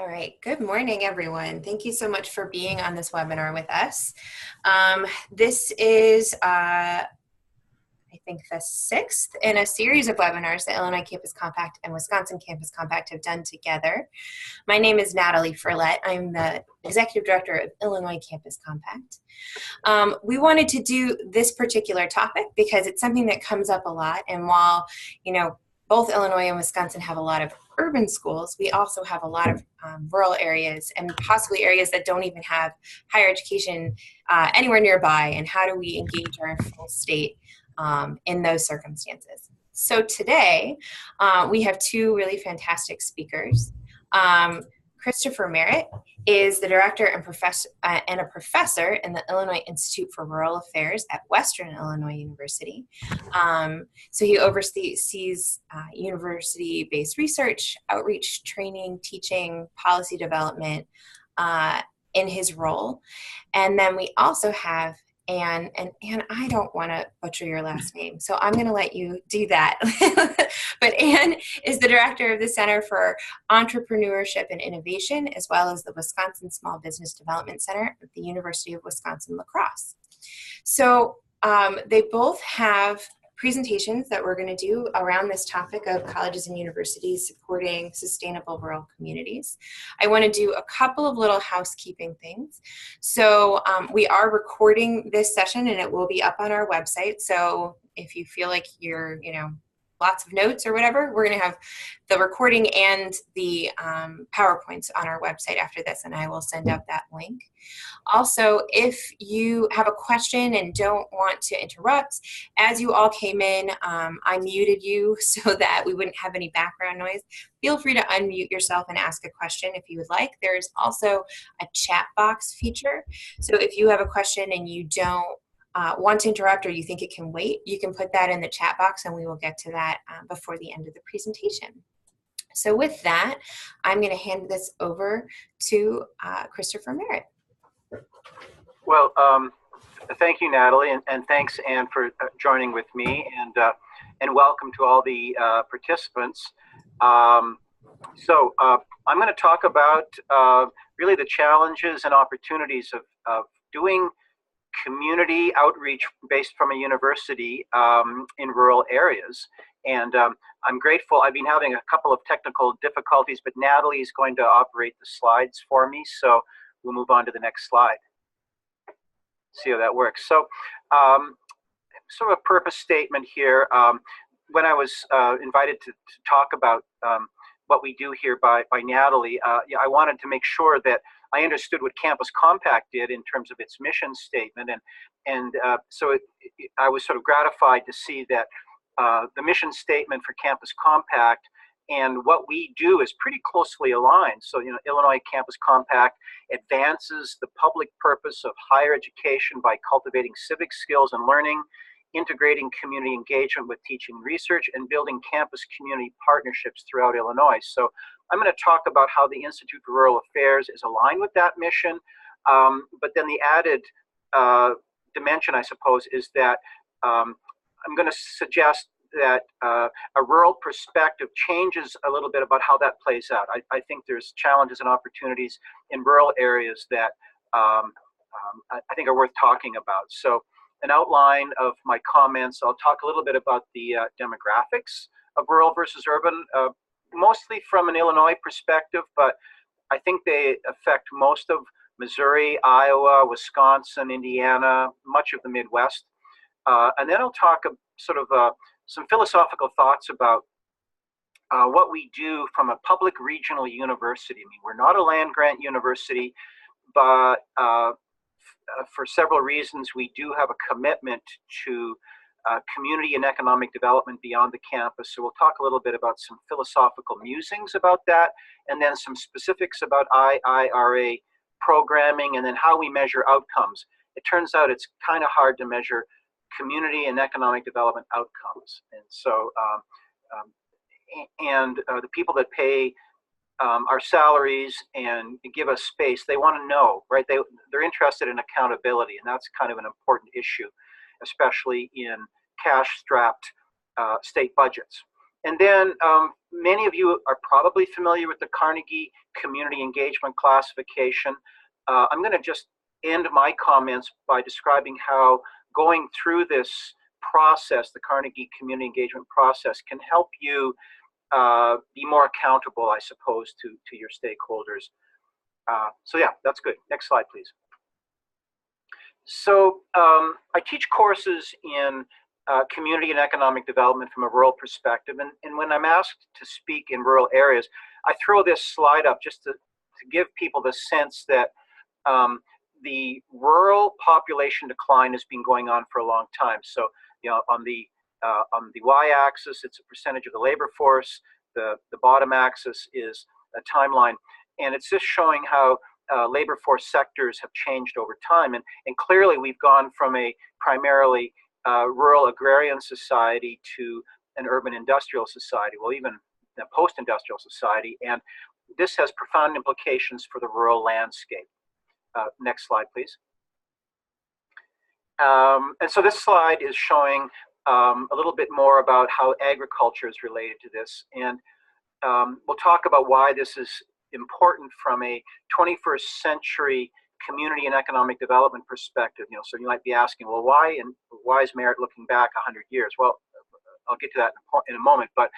All right. Good morning, everyone. Thank you so much for being on this webinar with us. This is, I think, the sixth in a series of webinars that Illinois Campus Compact and Wisconsin Campus Compact have done together. My name is Natalie Furlett. I'm the Executive Director of Illinois Campus Compact. We wanted to do this particular topic because it's something that comes up a lot. And while, both Illinois and Wisconsin have a lot of urban schools, we also have a lot of rural areas and possibly areas that don't even have higher education anywhere nearby. And how do we engage our full state in those circumstances? So today, we have two really fantastic speakers. Christopher Merritt is the director and a professor in the Illinois Institute for Rural Affairs at Western Illinois University. So he oversees university-based research, outreach, training, teaching, policy development in his role. And then we also have Anne, and Anne, I don't want to butcher your last name, so I'm going to let you do that. But Anne is the director of the Center for Entrepreneurship and Innovation, as well as the Wisconsin Small Business Development Center at the University of Wisconsin-La Crosse. So they both have presentations that we're going to do around this topic of colleges and universities supporting sustainable rural communities. I want to do a couple of little housekeeping things. So we are recording this session and it will be up on our website. So if you feel like you're, lots of notes or whatever, we're going to have the recording and the PowerPoints on our website after this, and I will send out that link. Also, if you have a question and don't want to interrupt, as you all came in, I muted you so that we wouldn't have any background noise. Feel free to unmute yourself and ask a question if you would like. There's also a chat box feature. So if you have a question and you don't want to interrupt or you think it can wait, you can put that in the chat box and we will get to that before the end of the presentation. So with that, I'm going to hand this over to Christopher Merritt. Well, thank you, Natalie, and thanks, Anne, for joining with me, and welcome to all the participants. I'm going to talk about really the challenges and opportunities of doing community outreach based from a university in rural areas. And I'm grateful. I've been having a couple of technical difficulties, but Natalie is going to operate the slides for me. So we'll move on to the next slide. See how that works. So sort of a purpose statement here. When I was invited to talk about what we do here by Natalie, I wanted to make sure that I understood what Campus Compact did in terms of its mission statement, so I was sort of gratified to see that the mission statement for Campus Compact and what we do is pretty closely aligned. So, Illinois Campus Compact advances the public purpose of higher education by cultivating civic skills and learning, integrating community engagement with teaching and research, and building campus community partnerships throughout Illinois. So I'm going to talk about how the Institute for Rural Affairs is aligned with that mission, but then the added dimension, I suppose, is that I'm going to suggest that a rural perspective changes a little bit about how that plays out. I think there's challenges and opportunities in rural areas that I think are worth talking about. So an outline of my comments, I'll talk a little bit about the demographics of rural versus urban, mostly from an Illinois perspective, but I think they affect most of Missouri, Iowa, Wisconsin, Indiana, much of the Midwest. And then I'll talk sort of some philosophical thoughts about what we do from a public regional university. I mean, we're not a land-grant university, but for several reasons, we do have a commitment to community and economic development beyond the campus. So we'll talk a little bit about some philosophical musings about that, and then some specifics about IIRA programming, and then how we measure outcomes. It turns out it's kind of hard to measure community and economic development outcomes. And so, the people that pay our salaries and give us space, they want to know, right? They're interested in accountability, and that's kind of an important issue, especially in cash-strapped state budgets. And then many of you are probably familiar with the Carnegie Community Engagement Classification. I'm going to just end my comments by describing how going through this process, the Carnegie Community Engagement process, can help you be more accountable, I suppose, to your stakeholders. So yeah, that's good. Next slide, please. So I teach courses in community and economic development from a rural perspective. And when I'm asked to speak in rural areas, I throw this slide up just to give people the sense that the rural population decline has been going on for a long time. So, you know, on the y-axis, it's a percentage of the labor force. The bottom axis is a timeline. And it's just showing how labor force sectors have changed over time. And clearly, we've gone from a primarily rural agrarian society to an urban industrial society, well, even a post-industrial society. And this has profound implications for the rural landscape. Next slide, please. And so this slide is showing a little bit more about how agriculture is related to this. And we'll talk about why this is important from a 21st century community and economic development perspective. You know, so you might be asking, well, why is merit looking back 100 years? Well, I'll get to that in a moment. But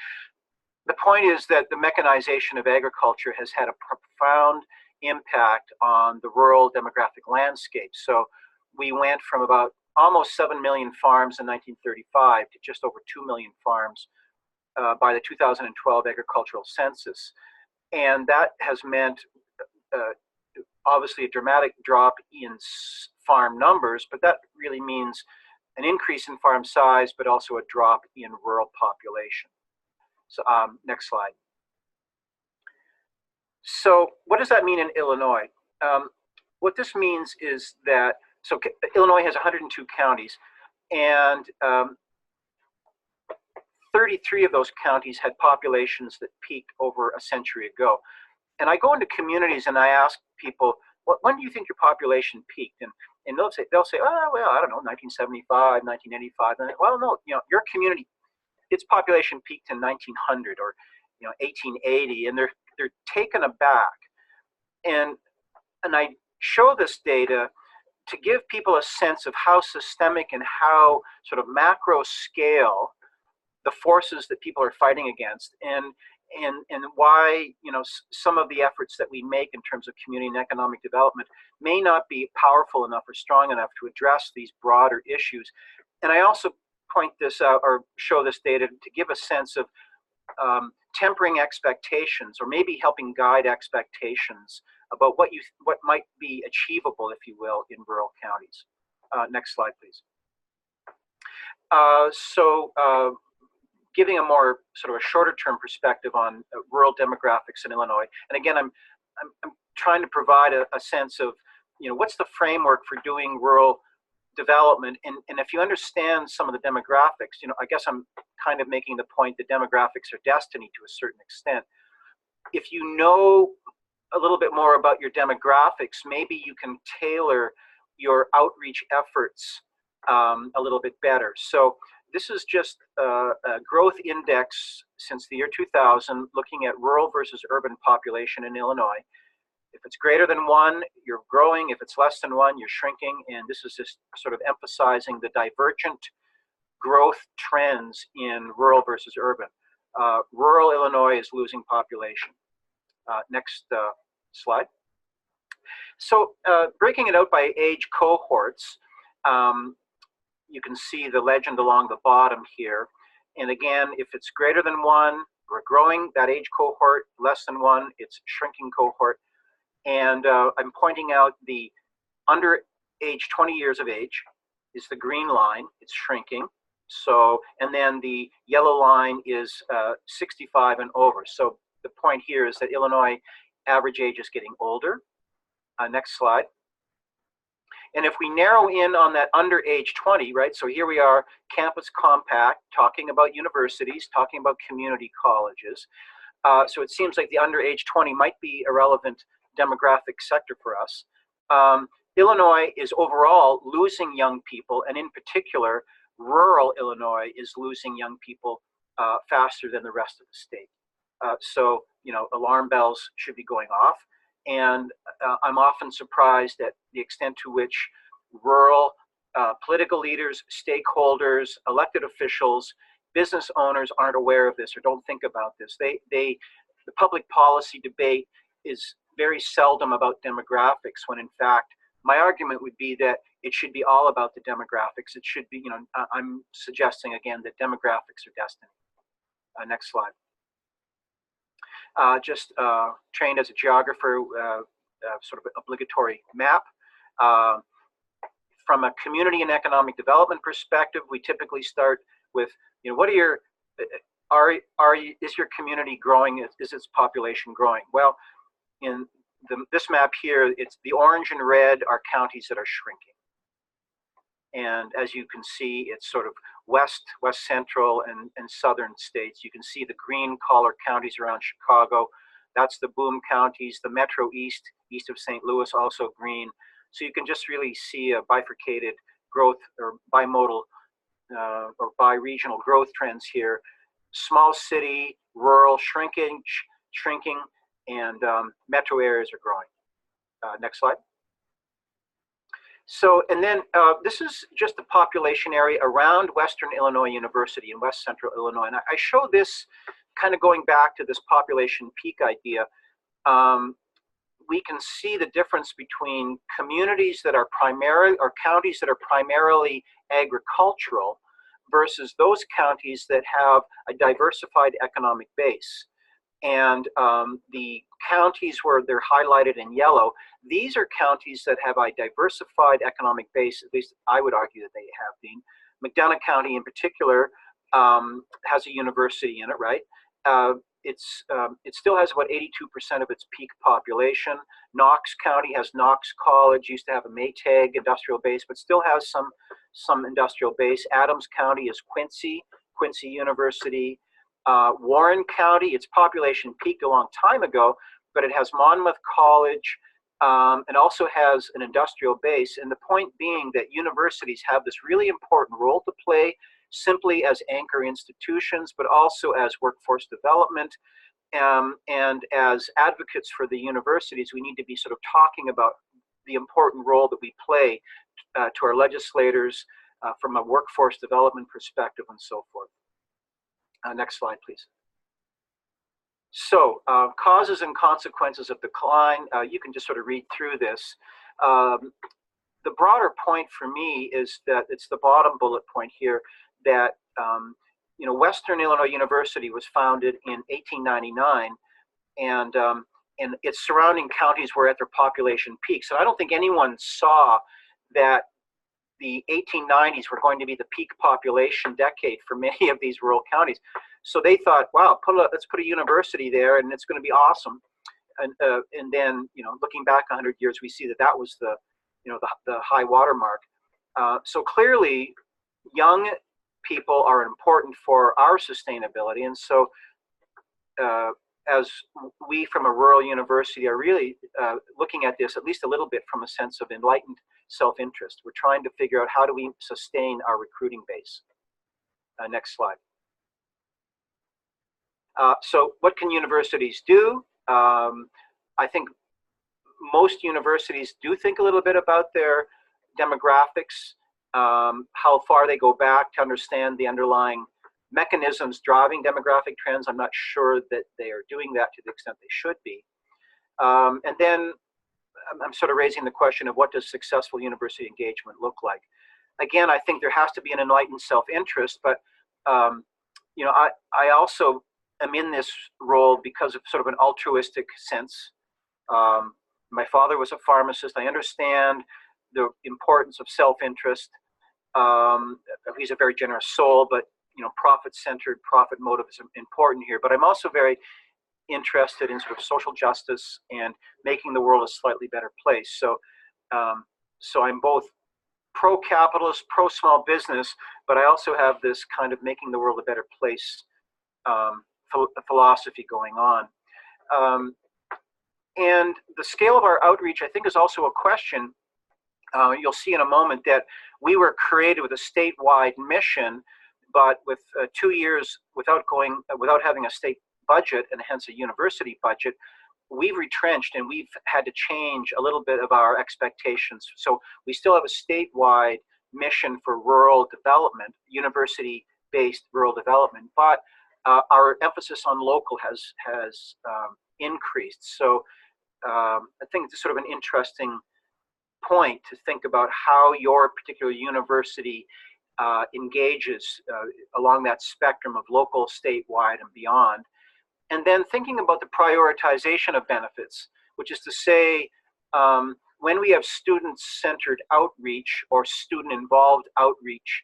the point is that the mechanization of agriculture has had a profound impact on the rural demographic landscape. So we went from about almost 7 million farms in 1935 to just over 2 million farms by the 2012 agricultural census. And that has meant obviously a dramatic drop in farm numbers, but that really means an increase in farm size, but also a drop in rural population. So next slide. So what does that mean in Illinois? What this means is that, so Illinois has 102 counties, and 33 of those counties had populations that peaked over a century ago. And I go into communities and I ask people, when do you think your population peaked? And they'll say, oh, well, I don't know, 1975, 1985. And well, no, you know, your community, its population peaked in 1900 or 1880, and they're taken aback. And I show this data to give people a sense of how systemic and how sort of macro scale the forces that people are fighting against, and why some of the efforts that we make in terms of community and economic development may not be powerful enough or strong enough to address these broader issues. And I also point this out or show this data to give a sense of tempering expectations, or maybe helping guide expectations about what might be achievable, if you will, in rural counties. Next slide, please. Giving a more sort of a shorter term perspective on rural demographics in Illinois. And again, I'm trying to provide a sense of, what's the framework for doing rural development. And if you understand some of the demographics, I guess I'm kind of making the point that demographics are destiny to a certain extent. If you know a little bit more about your demographics, maybe you can tailor your outreach efforts a little bit better. So this is just a growth index since the year 2000, looking at rural versus urban population in Illinois. If it's greater than 1, you're growing. If it's less than 1, you're shrinking. And this is just sort of emphasizing the divergent growth trends in rural versus urban. Rural Illinois is losing population. Next slide. So breaking it out by age cohorts, you can see the legend along the bottom here. And again, if it's greater than 1, we're growing that age cohort. Less than 1, it's shrinking cohort. And I'm pointing out the under age 20 years of age is the green line. It's shrinking. So, and then the yellow line is 65 and over. So the point here is that Illinois average age is getting older. Next slide. And if we narrow in on that under age 20, right? So here we are, campus compact, talking about universities, talking about community colleges. So it seems like the under age 20 might be a relevant demographic sector for us. Illinois is overall losing young people, and in particular, rural Illinois is losing young people faster than the rest of the state. So, alarm bells should be going off. And I'm often surprised at the extent to which rural political leaders, stakeholders, elected officials, business owners aren't aware of this or don't think about this. The public policy debate is very seldom about demographics, when in fact, my argument would be that it should be all about the demographics. It should be, I'm suggesting again that demographics are destiny. Next slide. Just trained as a geographer, sort of an obligatory map. From a community and economic development perspective, we typically start with, what are your, is your community growing? Is its population growing? Well, in this map here, it's the orange and red are counties that are shrinking. And as you can see, it's sort of west central and southern states. You can see the green collar counties around Chicago. That's the boom counties. The metro east of St. Louis, also green. So you can just really see a bifurcated growth or bimodal or bi-regional growth trends here. Small city, rural shrinking, and metro areas are growing. Next slide. So, and then this is just the population area around Western Illinois University in West Central Illinois. And I show this kind of going back to this population peak idea. We can see the difference between communities that are primarily, or counties that are primarily agricultural versus those counties that have a diversified economic base. And the counties where they're highlighted in yellow, these are counties that have a diversified economic base. At least I would argue that they have been. McDonough County in particular has a university in it, right? It still has about 82% of its peak population. Knox County has Knox College, used to have a Maytag industrial base, but still has some industrial base. Adams County is Quincy University. Warren County, its population peaked a long time ago, but it has Monmouth College and also has an industrial base. And the point being that universities have this really important role to play, simply as anchor institutions, but also as workforce development. And as advocates for the universities, we need to be sort of talking about the important role that we play to our legislators from a workforce development perspective and so forth. Next slide, please. So, causes and consequences of decline. You can just sort of read through this. The broader point for me is that it's the bottom bullet point here, that Western Illinois University was founded in 1899, and its surrounding counties were at their population peaks. And I don't think anyone saw that the 1890s were going to be the peak population decade for many of these rural counties. So they thought, wow, let's put a university there, and it's going to be awesome. And then, looking back 100 years, we see that was the high water mark. So clearly, young people are important for our sustainability, and so as we from a rural university are really looking at this at least a little bit from a sense of enlightened self-interest. We're trying to figure out how do we sustain our recruiting base. Next slide. So what can universities do? I think most universities do think a little bit about their demographics, how far they go back to understand the underlying mechanisms driving demographic trends. I'm not sure that they are doing that to the extent they should be. And then I'm sort of raising the question of what does successful university engagement look like? Again, I think there has to be an enlightened self-interest, but I also am in this role because of sort of an altruistic sense. My father was a pharmacist. I understand the importance of self-interest. He's a very generous soul, but profit-centered, profit motive is important here. But I'm also very interested in sort of social justice and making the world a slightly better place. So, so I'm both pro-capitalist, pro-small business, but I also have this kind of making the world a better place philosophy going on. And the scale of our outreach, I think, is also a question. You'll see in a moment that we were created with a statewide mission, but with 2 years without having a state budget and hence a university budget, we've retrenched and we've had to change a little bit of our expectations. So we still have a statewide mission for rural development, university-based rural development, but our emphasis on local has increased. So I think it's sort of an interesting point to think about how your particular university engages along that spectrum of local, statewide, and beyond. And then thinking about the prioritization of benefits, which is to say, when we have student-centered outreach or student-involved outreach,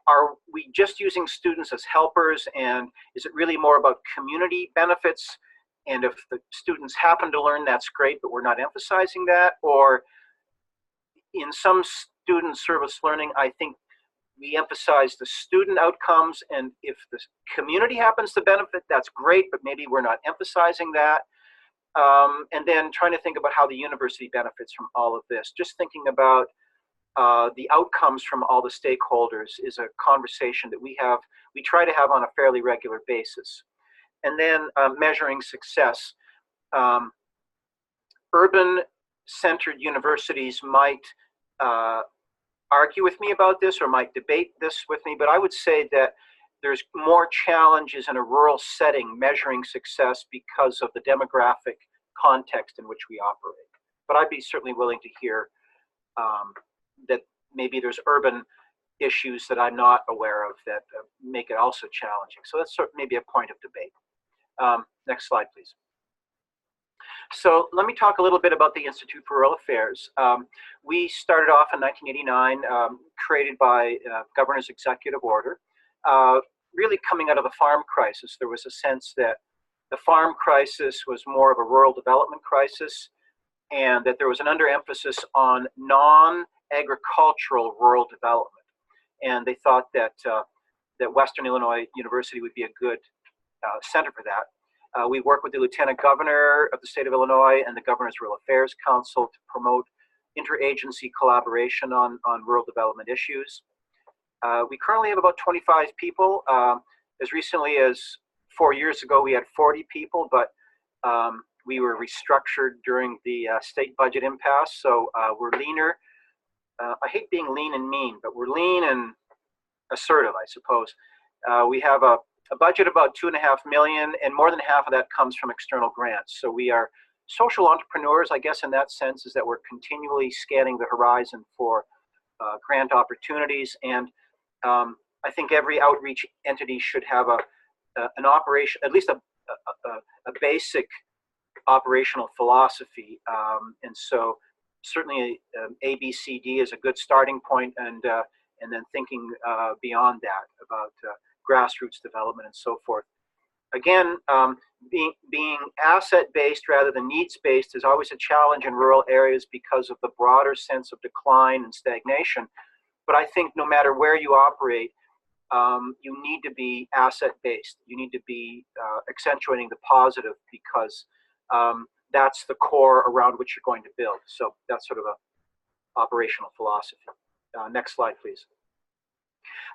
are we just using students as helpers, and is it really more about community benefits? And if the students happen to learn, that's great, but we're not emphasizing that. Or in some student service learning, I think we emphasize the student outcomes, and if the community happens to benefit, that's great, but maybe we're not emphasizing that. And then trying to think about how the university benefits from all of this. Just thinking about the outcomes from all the stakeholders is a conversation that we try to have on a fairly regular basis. And then measuring success. Urban-centered universities might argue with me about this or might debate this with me, but I would say that there's more challenges in a rural setting measuring success because of the demographic context in which we operate. But I'd be certainly willing to hear that maybe there's urban issues that I'm not aware of that make it also challenging. So that's sort of maybe a point of debate. Next slide, please. So let me talk a little bit about the Institute for Rural Affairs. We started off in 1989, created by Governor's Executive Order. Really coming out of the farm crisis, there was a sense that the farm crisis was more of a rural development crisis, and that there was an underemphasis on non-agricultural rural development. And they thought that Western Illinois University would be a good center for that. We work with the Lieutenant Governor of the state of Illinois and the Governor's Rural Affairs Council to promote interagency collaboration on rural development issues. We currently have about 25 people. As recently as 4 years ago, we had 40 people, but we were restructured during the state budget impasse, so we're leaner. I hate being lean and mean, but we're lean and assertive, I suppose. We have a budget about $2.5 million, and more than half of that comes from external grants. So we are social entrepreneurs, I guess, in that sense, is that we're continually scanning the horizon for grant opportunities. And I think every outreach entity should have an operation, at least a basic operational philosophy. And so certainly ABCD is a good starting point, and then thinking beyond that about grassroots development and so forth. Again, being asset-based rather than needs-based is always a challenge in rural areas because of the broader sense of decline and stagnation. But I think no matter where you operate, you need to be asset-based. You need to be accentuating the positive, because that's the core around which you're going to build. So that's sort of a operational philosophy. Next slide, please.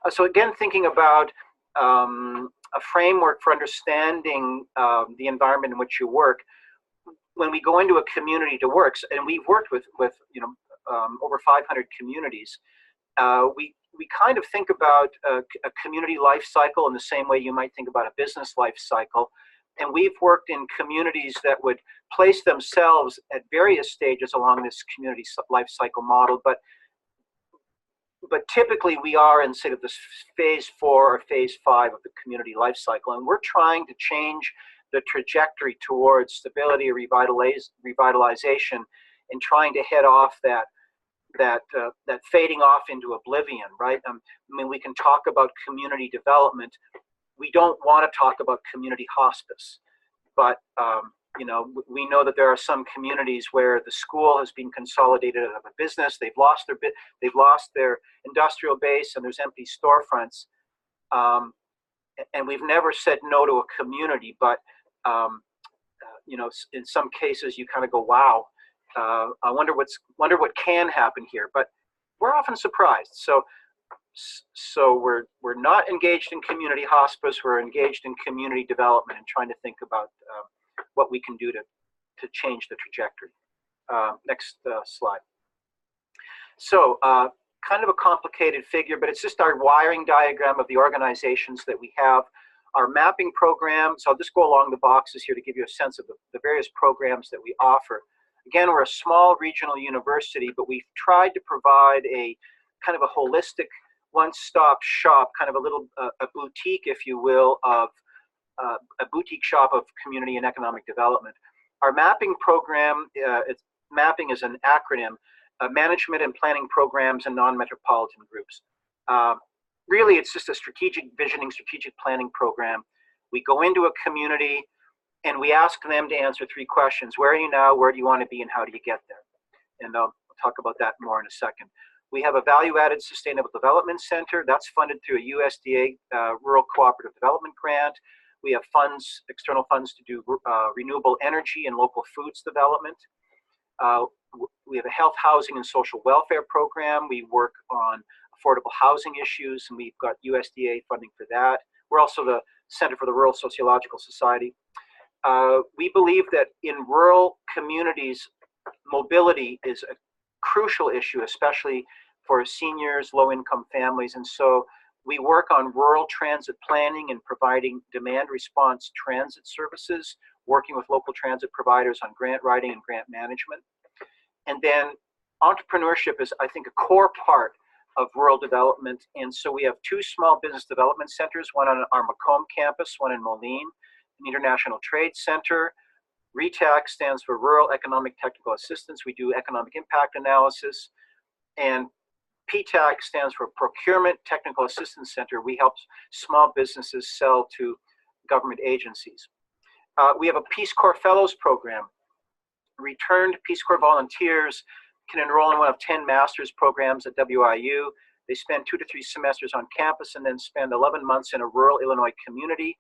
So again, thinking about a framework for understanding the environment in which you work. When we go into a community to work, and we've worked with over 500 communities, we kind of think about a community life cycle in the same way you might think about a business life cycle. And we've worked in communities that would place themselves at various stages along this community life cycle model, but typically we are in sort of this phase 4 or phase 5 of the community life cycle, and we're trying to change the trajectory towards stability or revitalization, and trying to head off that fading off into oblivion, right? I mean, we can talk about community development. We don't want to talk about community hospice, but we know that there are some communities where the school has been consolidated out of a business. They've lost their industrial base, and there's empty storefronts. And we've never said no to a community, but in some cases you kind of go, wow, I wonder what can happen here. But we're often surprised. So So we're not engaged in community hospice. We're engaged in community development and trying to think about what we can do to change the trajectory. Next slide. So kind of a complicated figure, but it's just our wiring diagram of the organizations that we have. Our mapping program, so I'll just go along the boxes here to give you a sense of the various programs that we offer. Again, we're a small regional university, but we've tried to provide a kind of a holistic one-stop shop, kind of a little a boutique, if you will, of a boutique shop of community and economic development. Our mapping program, mapping is an acronym, management and planning programs in non-metropolitan groups. Really, it's just a strategic visioning, strategic planning program. We go into a community and we ask them to answer 3 questions. Where are you now? Where do you want to be? And how do you get there? And I'll talk about that more in a second. We have a value-added sustainable development center that's funded through a USDA Rural Cooperative Development Grant. We have funds, external funds to do renewable energy and local foods development. We have a health, housing, and social welfare program. We work on affordable housing issues, and we've got USDA funding for that. We're also the Center for the Rural Sociological Society. We believe that in rural communities, mobility is a crucial issue, especially for seniors, low-income families, and so we work on rural transit planning and providing demand response transit services, working with local transit providers on grant writing and grant management. And then entrepreneurship is, I think, a core part of rural development. And so we have 2 small business development centers, one on our Macomb campus, one in Moline, an international trade center. RETAC stands for Rural Economic Technical Assistance. We do economic impact analysis. And PTAC stands for Procurement Technical Assistance Center. We help small businesses sell to government agencies. We have a Peace Corps Fellows program. Returned Peace Corps volunteers can enroll in one of 10 master's programs at WIU. They spend 2 to 3 semesters on campus and then spend 11 months in a rural Illinois community.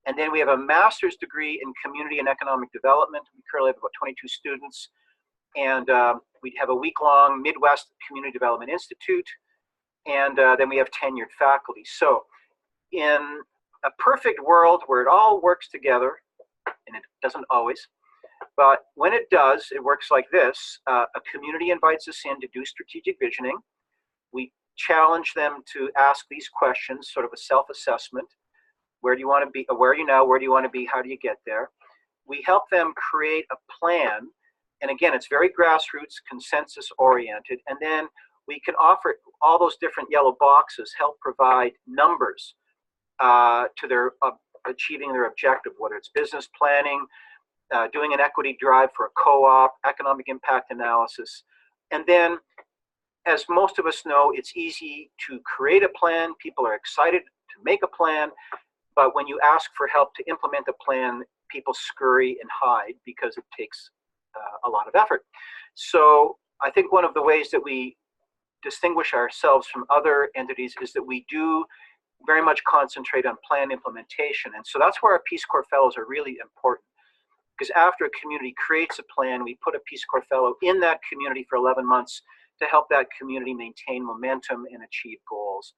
And then we have a master's degree in community and economic development. We currently have about 22 students. And we have a week-long Midwest Community Development Institute. And then we have tenured faculty. So in a perfect world where it all works together, and it doesn't always, but when it does, it works like this. A community invites us in to do strategic visioning. We challenge them to ask these questions, sort of a self-assessment. Where do you want to be? Where are you now? Where do you want to be? How do you get there? We help them create a plan. And again, it's very grassroots, consensus-oriented. And then we can offer all those different yellow boxes, help provide numbers to their achieving their objective, whether it's business planning, doing an equity drive for a co-op, economic impact analysis. And then, as most of us know, it's easy to create a plan. People are excited to make a plan. But when you ask for help to implement a plan, people scurry and hide because it takes a lot of effort. So I think one of the ways that we distinguish ourselves from other entities is that we do very much concentrate on plan implementation. And so that's where our Peace Corps Fellows are really important. Because after a community creates a plan, we put a Peace Corps Fellow in that community for 11 months to help that community maintain momentum and achieve goals.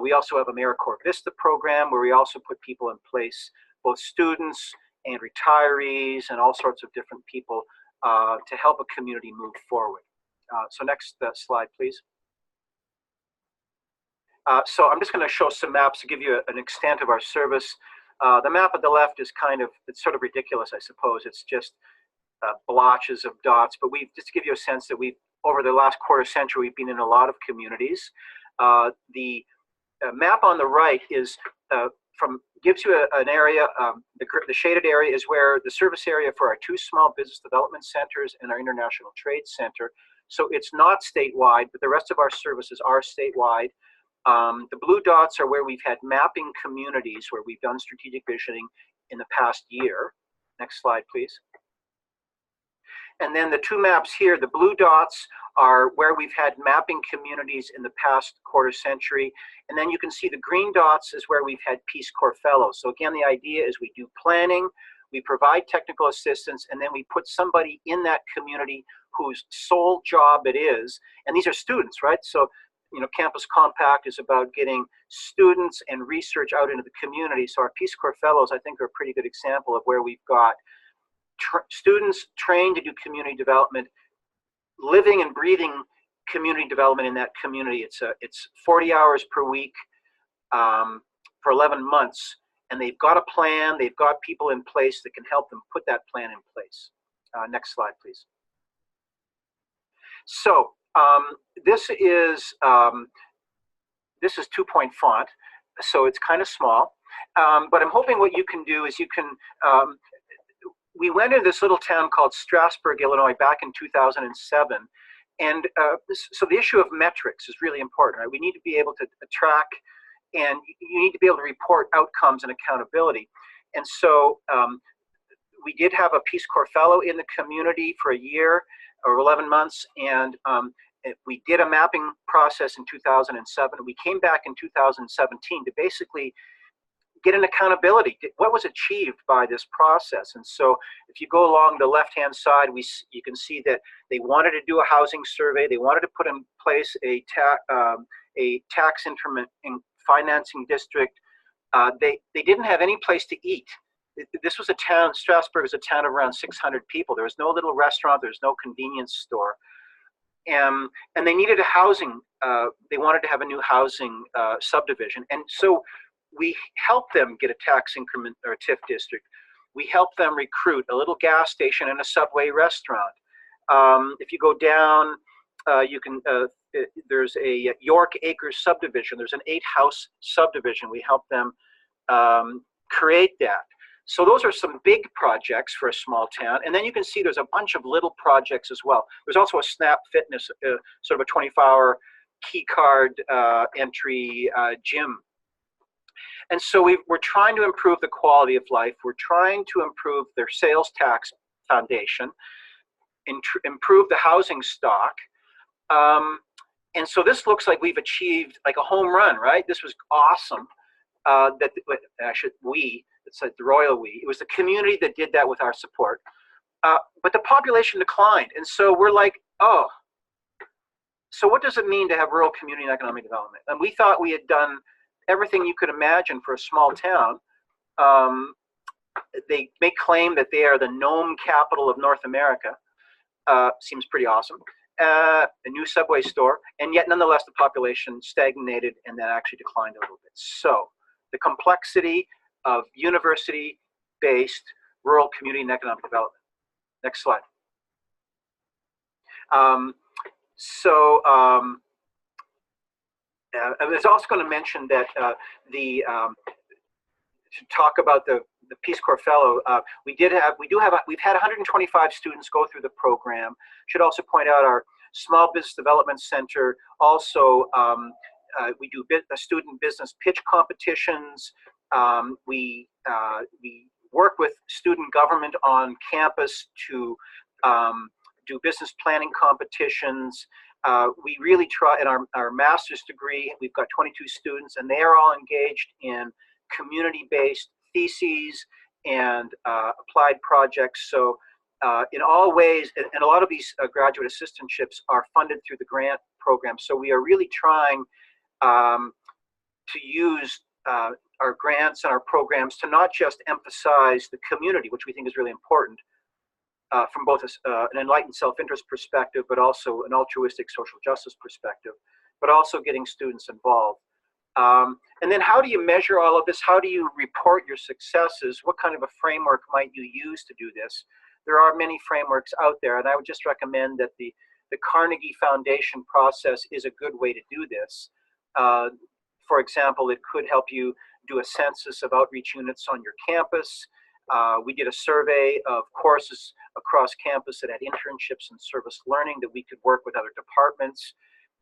We also have a AmeriCorps Vista program where we also put people in place, both students and retirees and all sorts of different people to help a community move forward. So next slide, please. So I'm just going to show some maps to give you an extent of our service. The map at the left is kind of, it's sort of ridiculous, I suppose. It's just blotches of dots, but just to give you a sense that over the last quarter century, we've been in a lot of communities. The map on the right is gives you an area, the shaded area is where the service area for our 2 small business development centers and our international trade center. So it's not statewide, but the rest of our services are statewide. The blue dots are where we've had mapping communities where we've done strategic visioning in the past year. Next slide, please. And then the 2 maps here, the blue dots are where we've had mapping communities in the past quarter century. And then you can see the green dots is where we've had Peace Corps Fellows. So again, the idea is we do planning, we provide technical assistance, and then we put somebody in that community whose sole job it is, and these are students, right? So Campus Compact is about getting students and research out into the community. So our Peace Corps Fellows, I think, are a pretty good example of where we've got students trained to do community development, living and breathing community development in that community. It's 40 hours per week for 11 months, and they've got a plan. They've got people in place that can help them put that plan in place. Next slide, please. So this is 2-point font, so it's kind of small. But I'm hoping what you can do is you can. We went into this little town called Strasburg, Illinois, back in 2007. And so the issue of metrics is really important, right? We need to be able to track, and you need to be able to report outcomes and accountability. And so we did have a Peace Corps Fellow in the community for a year or 11 months, and we did a mapping process in 2007. We came back in 2017 to basically get an accountability. What was achieved by this process? And so if you go along the left-hand side, you can see that they wanted to do a housing survey. They wanted to put in place a tax increment financing district. They didn't have any place to eat. This was a town, Strasburg is a town of around 600 people. There was no little restaurant, there's no convenience store. And they needed a housing, they wanted to have a new housing subdivision. And so we helped them get a tax increment or a TIF district. We helped them recruit a little gas station and a Subway restaurant. If you go down, there's a York Acres subdivision. There's an 8-house subdivision. We helped them create that. So those are some big projects for a small town. And then you can see there's a bunch of little projects as well. There's also a Snap Fitness, sort of a 24-hour key card entry gym. And so we're trying to improve the quality of life. We're trying to improve their sales tax foundation, improve the housing stock. And so this looks like we've achieved like a home run, right? This was awesome. It's like the royal we. It was the community that did that with our support. But the population declined. And so we're like, oh, so what does it mean to have rural community and economic development? And we thought we had done everything you could imagine for a small town. They may claim that they are the gnome capital of North America. Seems pretty awesome. A new Subway store, and yet nonetheless the population stagnated and then actually declined a little bit. So the complexity of university-based rural community and economic development. Next slide. I was also going to mention that to talk about the Peace Corps Fellow, we've had 125 students go through the program. Should also point out our Small Business Development Center also, we do student business pitch competitions. We work with student government on campus to do business planning competitions. We really try, in our master's degree, we've got 22 students, and they are all engaged in community-based theses and applied projects. So in all ways, and a lot of these graduate assistantships are funded through the grant program. So we are really trying to use our grants and our programs to not just emphasize the community, which we think is really important, from both an enlightened self-interest perspective, but also an altruistic social justice perspective, but also getting students involved. And then how do you measure all of this? How do you report your successes? What kind of a framework might you use to do this? There are many frameworks out there, and I would just recommend that the Carnegie Foundation process is a good way to do this. For example, it could help you do a census of outreach units on your campus. We did a survey of courses across campus that had internships and service learning that we could work with other departments.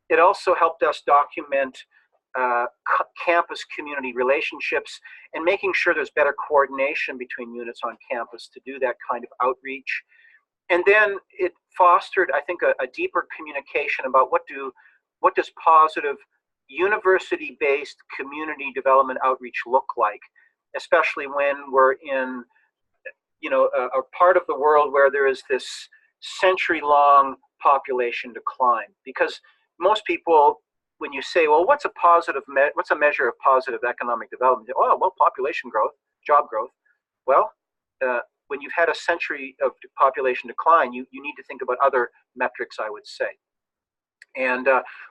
It also helped us document campus community relationships and making sure there's better coordination between units on campus to do that kind of outreach. And then it fostered, I think, a deeper communication about what does positive university-based community development outreach look like, especially when we're in a part of the world where there is this century-long population decline. Because most people when you say, well, what's a measure of positive economic development? Oh, well, population growth, job growth. Well, when you've had a century of population decline, you need to think about other metrics, I would say. And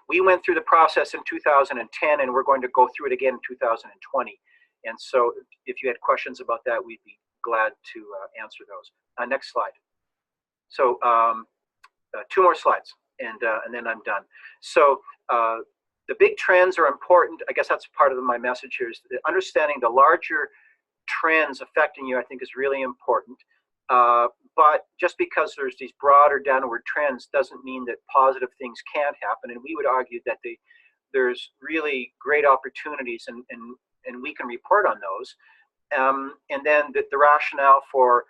we went through the process in 2010, and we're going to go through it again in 2020. And so if you had questions about that, we'd be glad to answer those. Next slide. So 2 more slides, and then I'm done. So the big trends are important. I guess that's part of my message here, is understanding the larger trends affecting you, I think, is really important. But just because there's these broader downward trends doesn't mean that positive things can't happen. And we would argue that there's really great opportunities, and we can report on those. And then the rationale for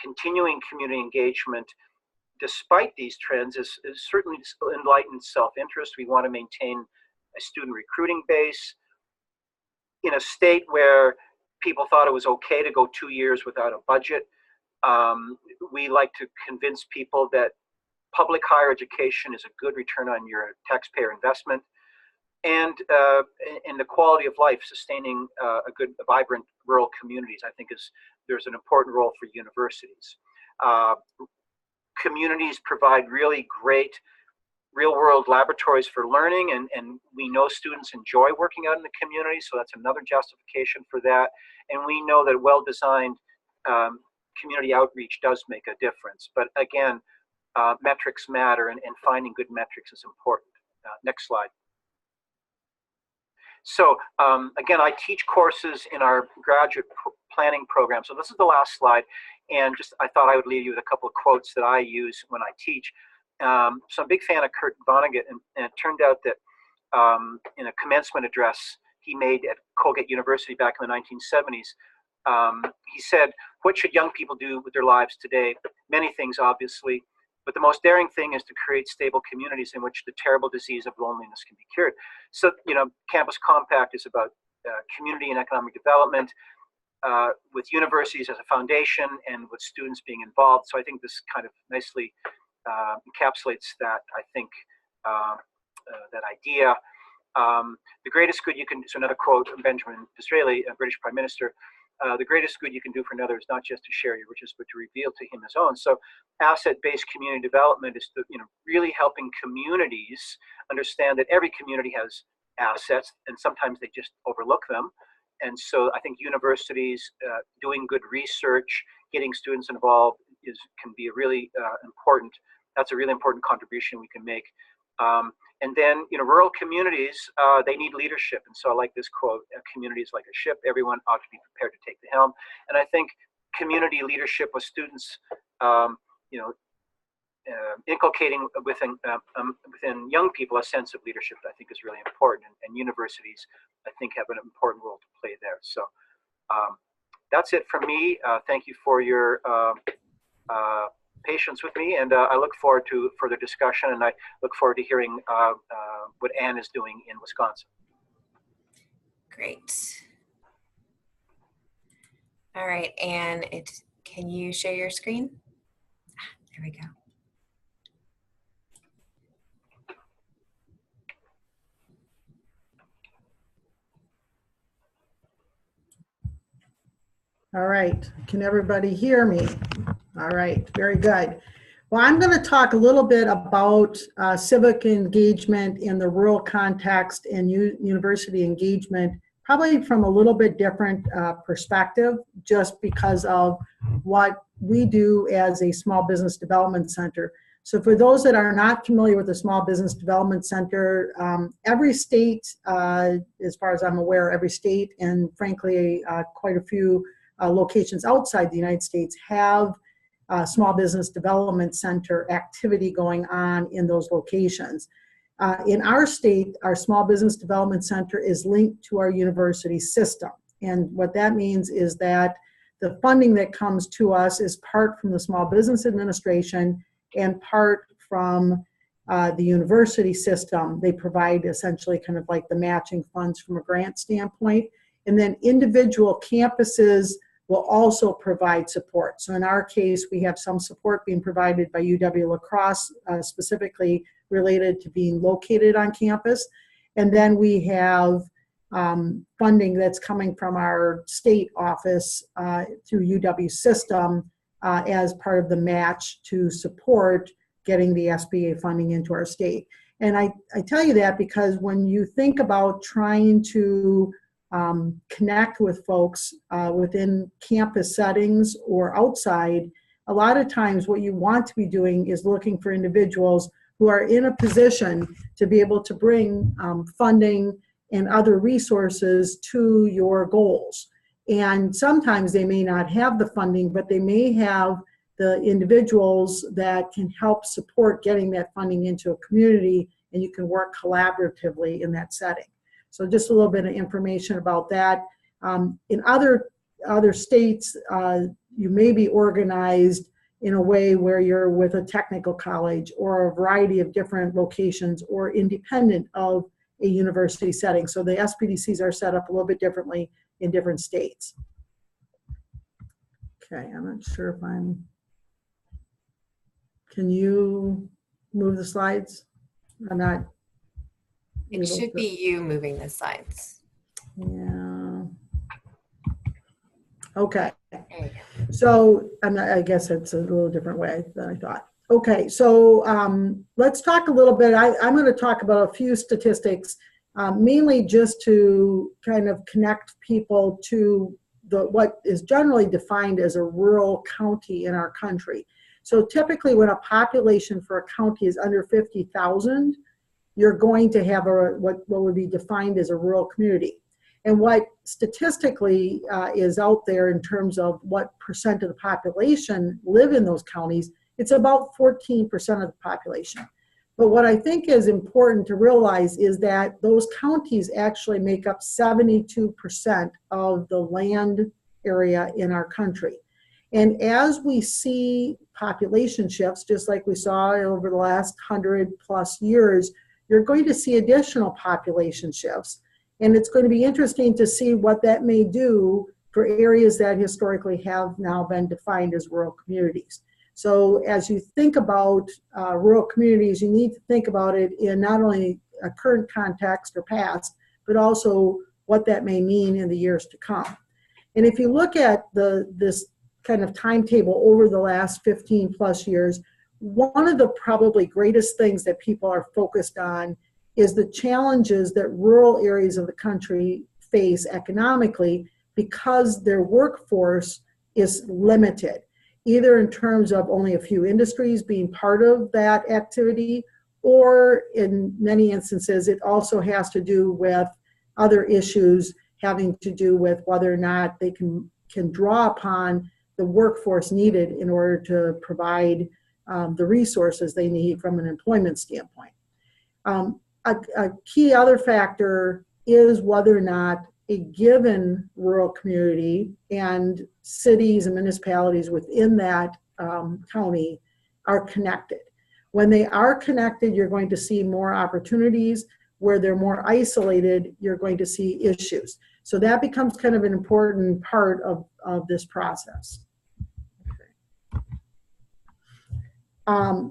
continuing community engagement despite these trends is certainly enlightened self-interest. We want to maintain a student recruiting base. In a state where people thought it was okay to go 2 years without a budget, we like to convince people that public higher education is a good return on your taxpayer investment, and the quality of life, sustaining vibrant rural communities, I think there's an important role for universities. Communities provide really great real-world laboratories for learning, and we know students enjoy working out in the community, so that's another justification for that. And we know that well-designed community outreach does make a difference. But again, metrics matter, and finding good metrics is important. Next slide. So again, I teach courses in our graduate planning program. So this is the last slide, and I thought I would leave you with a couple of quotes that I use when I teach. So I'm a big fan of Kurt Vonnegut, and it turned out that in a commencement address he made at Colgate University back in the 1970s, he said, "What should young people do with their lives today? Many things, obviously, but the most daring thing is to create stable communities in which the terrible disease of loneliness can be cured." So, Campus Compact is about community and economic development, with universities as a foundation and with students being involved. So I think this kind of nicely encapsulates that, I think, that idea. The greatest good you can, so another quote from Benjamin Disraeli, a British Prime Minister, the greatest good you can do for another is not just to share your riches, but to reveal to him his own. So asset-based community development is really helping communities understand that every community has assets, and sometimes they just overlook them. And so I think universities doing good research, getting students involved can be a really important, that's a really important contribution we can make. And then, rural communities, they need leadership. And so I like this quote, "Communities like a ship, everyone ought to be prepared to take the helm." And I think community leadership with students, inculcating within young people a sense of leadership, I think is really important. And universities, I think, have an important role to play there. So that's it from me. Thank you for your patience with me, and I look forward to further discussion, and I look forward to hearing what Anne is doing in Wisconsin. Great. All right, Anne, can you share your screen? There we go. All right, can everybody hear me? All right, very good. Well, I'm going to talk a little bit about civic engagement in the rural context and university engagement, probably from a little bit different perspective, just because of what we do as a small business development center. So for those that are not familiar with the Small Business Development Center, every state, as far as I'm aware, every state, and frankly, quite a few locations outside the United States have Small Business Development Center activity going on in those locations. In our state, our Small Business Development Center is linked to our university system. And what that means is that the funding that comes to us is part from the Small Business Administration and part from the university system. They provide essentially kind of like the matching funds from a grant standpoint. And then individual campuses will also provide support. So in our case, we have some support being provided by UW-La Crosse, specifically related to being located on campus. And then we have funding that's coming from our state office through UW system as part of the match to support getting the SBA funding into our state. And I tell you that because when you think about trying to connect with folks within campus settings or outside, a lot of times what you want to be doing is looking for individuals who are in a position to be able to bring funding and other resources to your goals. And sometimes they may not have the funding, but they may have the individuals that can help support getting that funding into a community, and you can work collaboratively in that setting. So just a little bit of information about that. In other states, you may be organized in a way where you're with a technical college or a variety of different locations or independent of a university setting. So the SPDCs are set up a little bit differently in different states. Okay, I'm not sure if can you move the slides? I'm not. It should be you moving the slides. Yeah. Okay. So I guess it's a little different way than I thought. Okay, so let's talk a little bit. I'm going to talk about a few statistics, mainly just to kind of connect people to what is generally defined as a rural county in our country. So typically when a population for a county is under 50,000, you're going to have what would be defined as a rural community. And what statistically is out there in terms of what percent of the population live in those counties, it's about 14% of the population. But what I think is important to realize is that those counties actually make up 72% of the land area in our country. And as we see population shifts, just like we saw over the last 100+ years, you're going to see additional population shifts. And it's going to be interesting to see what that may do for areas that historically have now been defined as rural communities. So as you think about rural communities, you need to think about it in not only a current context or past, but also what that may mean in the years to come. And if you look at this kind of timetable over the last 15+ years, one of the probably greatest things that people are focused on is the challenges that rural areas of the country face economically because their workforce is limited, either in terms of only a few industries being part of that activity, or in many instances, it also has to do with other issues having to do with whether or not they can draw upon the workforce needed in order to provide the resources they need from an employment standpoint. A key other factor is whether or not a given rural community and cities and municipalities within that county are connected. When they are connected, you're going to see more opportunities. Where they're more isolated, you're going to see issues. So that becomes kind of an important part of this process.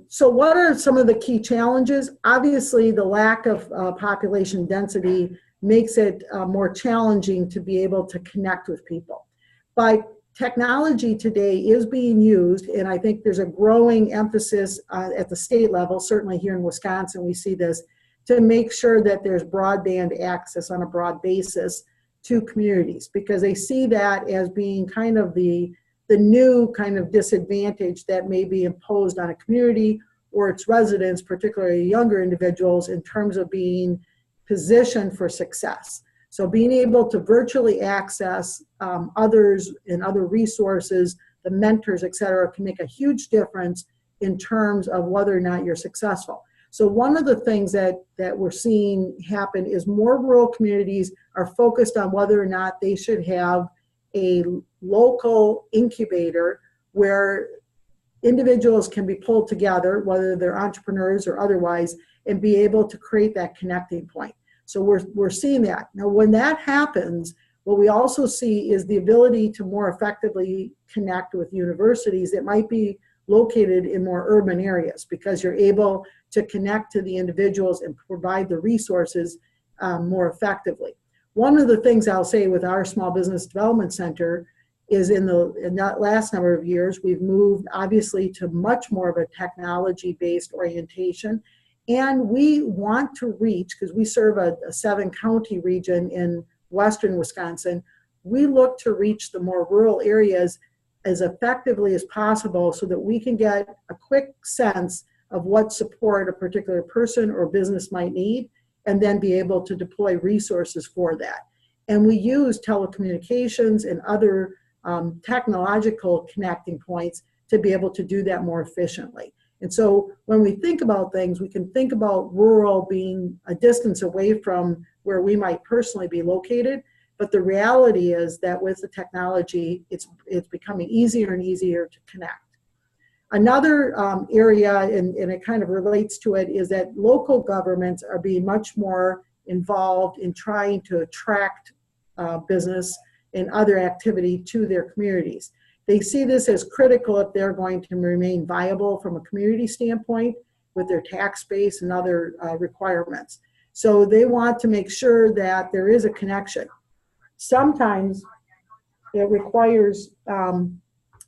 So what are some of the key challenges? Obviously, the lack of population density makes it more challenging to be able to connect with people. But technology today is being used, and I think there's a growing emphasis at the state level, certainly here in Wisconsin we see this, to make sure that there's broadband access on a broad basis to communities, because they see that as being kind of the new kind of disadvantage that may be imposed on a community or its residents, particularly younger individuals, in terms of being positioned for success. So being able to virtually access others and other resources, the mentors, et cetera, can make a huge difference in terms of whether or not you're successful. So one of the things that we're seeing happen is more rural communities are focused on whether or not they should have a local incubator where individuals can be pulled together, whether they're entrepreneurs or otherwise, and be able to create that connecting point. So we're seeing that. Now, when that happens, What we also see is the ability to more effectively connect with universities that might be located in more urban areas, because you're able to connect to the individuals and provide the resources more effectively. One of the things I'll say with our Small Business Development Center is in that last number of years, we've moved obviously to much more of a technology-based orientation. And we want to reach, because we serve a 7-county region in western Wisconsin, we look to reach the more rural areas as effectively as possible so that we can get a quick sense of what support a particular person or business might need, and then be able to deploy resources for that. And we use telecommunications and other technological connecting points to be able to do that more efficiently. And so when we think about things, we can think about rural being a distance away from where we might personally be located. But the reality is that with the technology, it's becoming easier and easier to connect. Another area, and it kind of relates to it, is that local governments are being much more involved in trying to attract business and other activity to their communities. They see this as critical if they're going to remain viable from a community standpoint with their tax base and other requirements. So they want to make sure that there is a connection. Sometimes it requires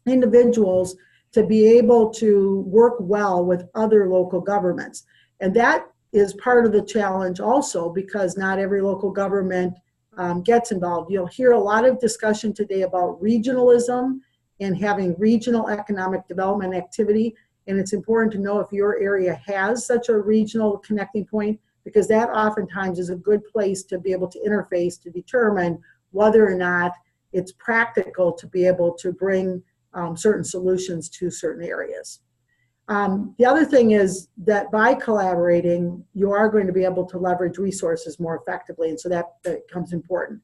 individuals to be able to work well with other local governments. And that is part of the challenge also, because not every local government gets involved. You'll hear a lot of discussion today about regionalism and having regional economic development activity. And it's important to know if your area has such a regional connecting point, because that oftentimes is a good place to be able to interface to determine whether or not it's practical to be able to bring certain solutions to certain areas. The other thing is that by collaborating, you are going to be able to leverage resources more effectively, and so that becomes important.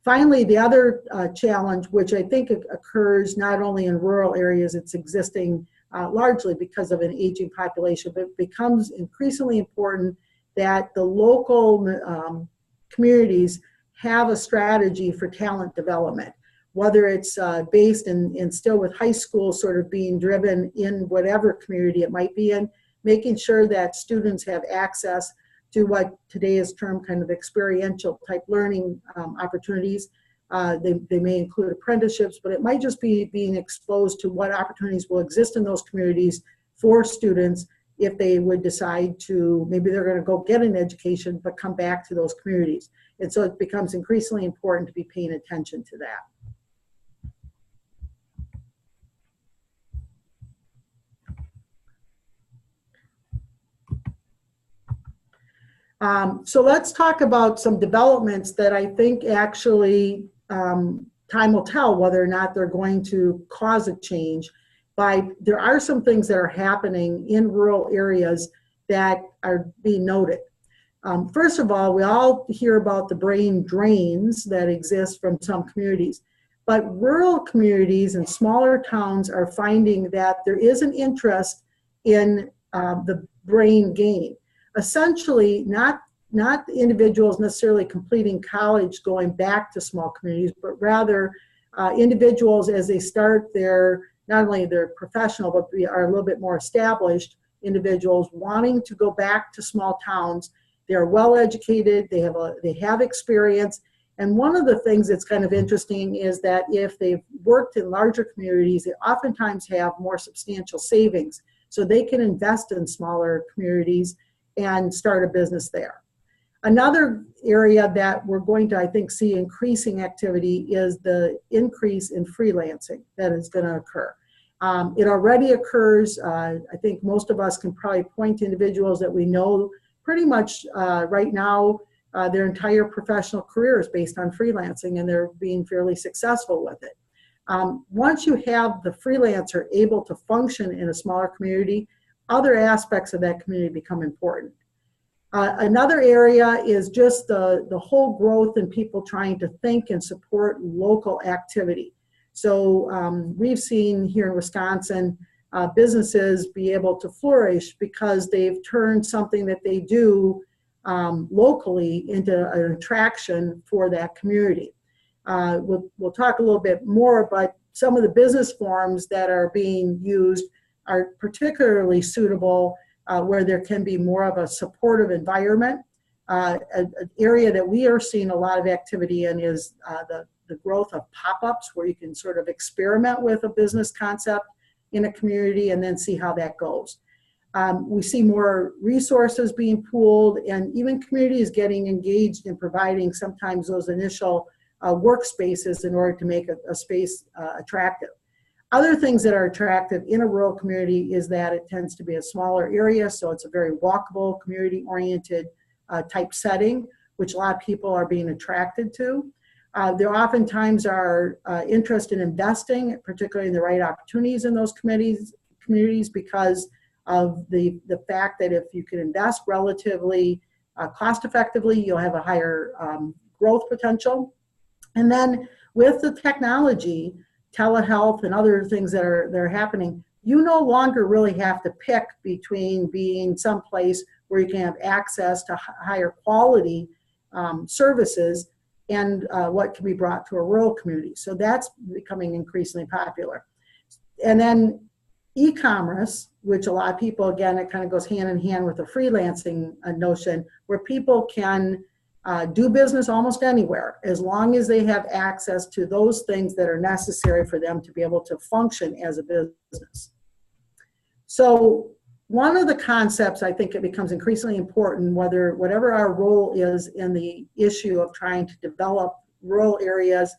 Finally, the other challenge, which I think occurs not only in rural areas, it's existing largely because of an aging population, but it becomes increasingly important that the local communities have a strategy for talent development, whether it's based in still with high school sort of being driven in whatever community it might be in, making sure that students have access to what today is termed kind of experiential type learning opportunities. They may include apprenticeships, but it might just be being exposed to what opportunities will exist in those communities for students if they would decide to, maybe they're going to go get an education, but come back to those communities. And so it becomes increasingly important to be paying attention to that. So let's talk about some developments that I think actually time will tell whether or not they're going to cause a change. There are some things that are happening in rural areas that are being noted. First of all, we all hear about the brain drains that exist from some communities, but rural communities and smaller towns are finding that there is an interest in the brain gain. Essentially, not individuals necessarily completing college going back to small communities, but rather individuals as they start not only their professional, but are a little bit more established individuals wanting to go back to small towns. They're well educated, they have experience. And one of the things that's kind of interesting is that if they've worked in larger communities, they oftentimes have more substantial savings. So they can invest in smaller communities and start a business there. Another area that we're going to, I think, see increasing activity is the increase in freelancing that is going to occur. It already occurs. I think most of us can probably point to individuals that we know pretty much right now, their entire professional career is based on freelancing, and they're being fairly successful with it. Once you have the freelancer able to function in a smaller community, other aspects of that community become important. Another area is just the whole growth in people trying to think and support local activity. So we've seen here in Wisconsin businesses be able to flourish because they've turned something that they do locally into an attraction for that community. We'll talk a little bit more, but some of the business forms that are being used are particularly suitable where there can be more of a supportive environment. An area that we are seeing a lot of activity in is the growth of pop-ups, where you can sort of experiment with a business concept in a community and then see how that goes. We see more resources being pooled, and even communities getting engaged in providing sometimes those initial workspaces in order to make a space attractive. Other things that are attractive in a rural community is that it tends to be a smaller area, so it's a very walkable, community-oriented type setting, which a lot of people are being attracted to. There oftentimes are interest in investing, particularly in the right opportunities in those communities because of the fact that if you can invest relatively cost effectively, you'll have a higher growth potential. And then with the technology, telehealth and other things that are happening, you no longer really have to pick between being someplace where you can have access to higher quality services and what can be brought to a rural community. So that's becoming increasingly popular. And then e-commerce, which a lot of people, again, it kind of goes hand in hand with the freelancing notion, where people can do business almost anywhere as long as they have access to those things that are necessary for them to be able to function as a business. So one of the concepts, I think it becomes increasingly important, whatever our role is in the issue of trying to develop rural areas,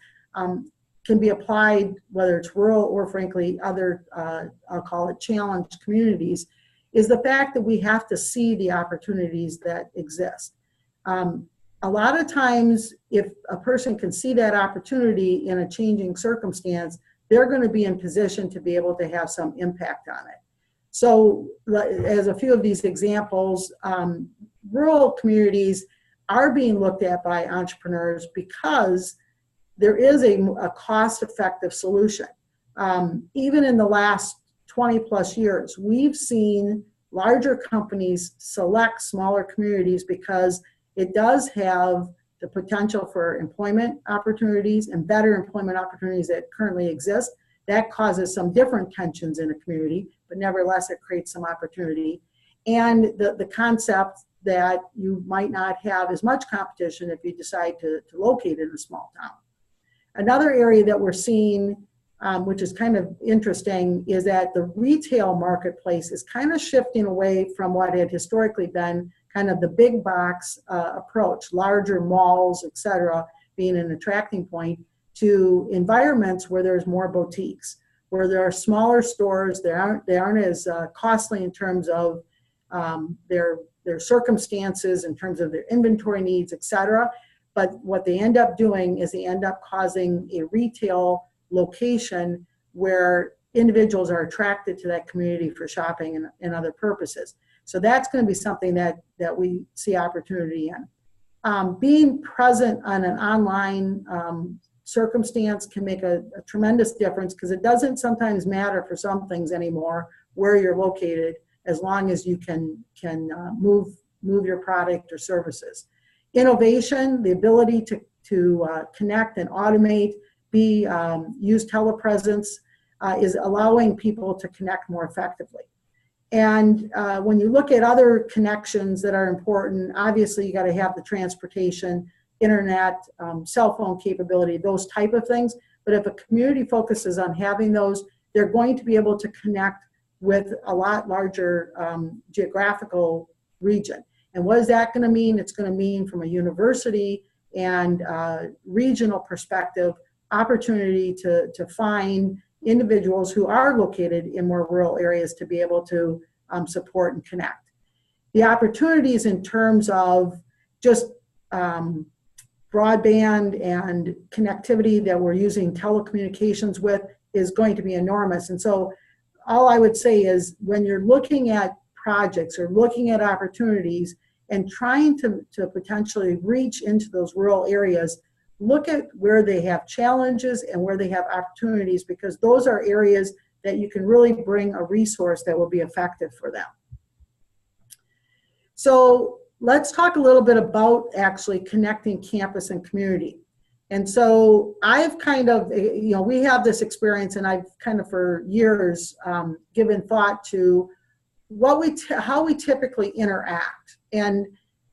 can be applied, whether it's rural or frankly other, I'll call it challenged communities, is the fact that we have to see the opportunities that exist. A lot of times, if a person can see that opportunity in a changing circumstance, they're going to be in position to be able to have some impact on it. So as a few of these examples, rural communities are being looked at by entrepreneurs because there is a cost-effective solution. Even in the last 20 plus years, we've seen larger companies select smaller communities because it does have the potential for employment opportunities and better employment opportunities that currently exist. That causes some different tensions in a community, but nevertheless it creates some opportunity. And the concept that you might not have as much competition if you decide to locate in a small town. Another area that we're seeing, which is kind of interesting, is that the retail marketplace is kind of shifting away from what had historically been kind of the big box approach, larger malls, et cetera, being an attracting point, to environments where there's more boutiques, where there are smaller stores. They aren't as costly in terms of their circumstances, in terms of their inventory needs, et cetera. But what they end up doing is they end up causing a retail location where individuals are attracted to that community for shopping and other purposes. So that's going to be something that we see opportunity in. Being present on an online circumstance can make a tremendous difference, because it doesn't sometimes matter for some things anymore where you're located, as long as you can move your product or services. Innovation, the ability to connect and automate, use telepresence, is allowing people to connect more effectively. And when you look at other connections that are important, obviously you got to have the transportation, internet, cell phone capability, those type of things. But if a community focuses on having those, they're going to be able to connect with a lot larger geographical region. And what is that going to mean? It's going to mean, from a university and regional perspective, opportunity to find individuals who are located in more rural areas to be able to support and connect. The opportunities in terms of just broadband and connectivity that we're using telecommunications with is going to be enormous. And so all I would say is, when you're looking at projects or looking at opportunities and trying to potentially reach into those rural areas, look at where they have challenges and where they have opportunities, because those are areas that you can really bring a resource that will be effective for them. So let's talk a little bit about actually connecting campus and community. And so I've kind of, we have this experience, and I've kind of for years given thought to how we typically interact. And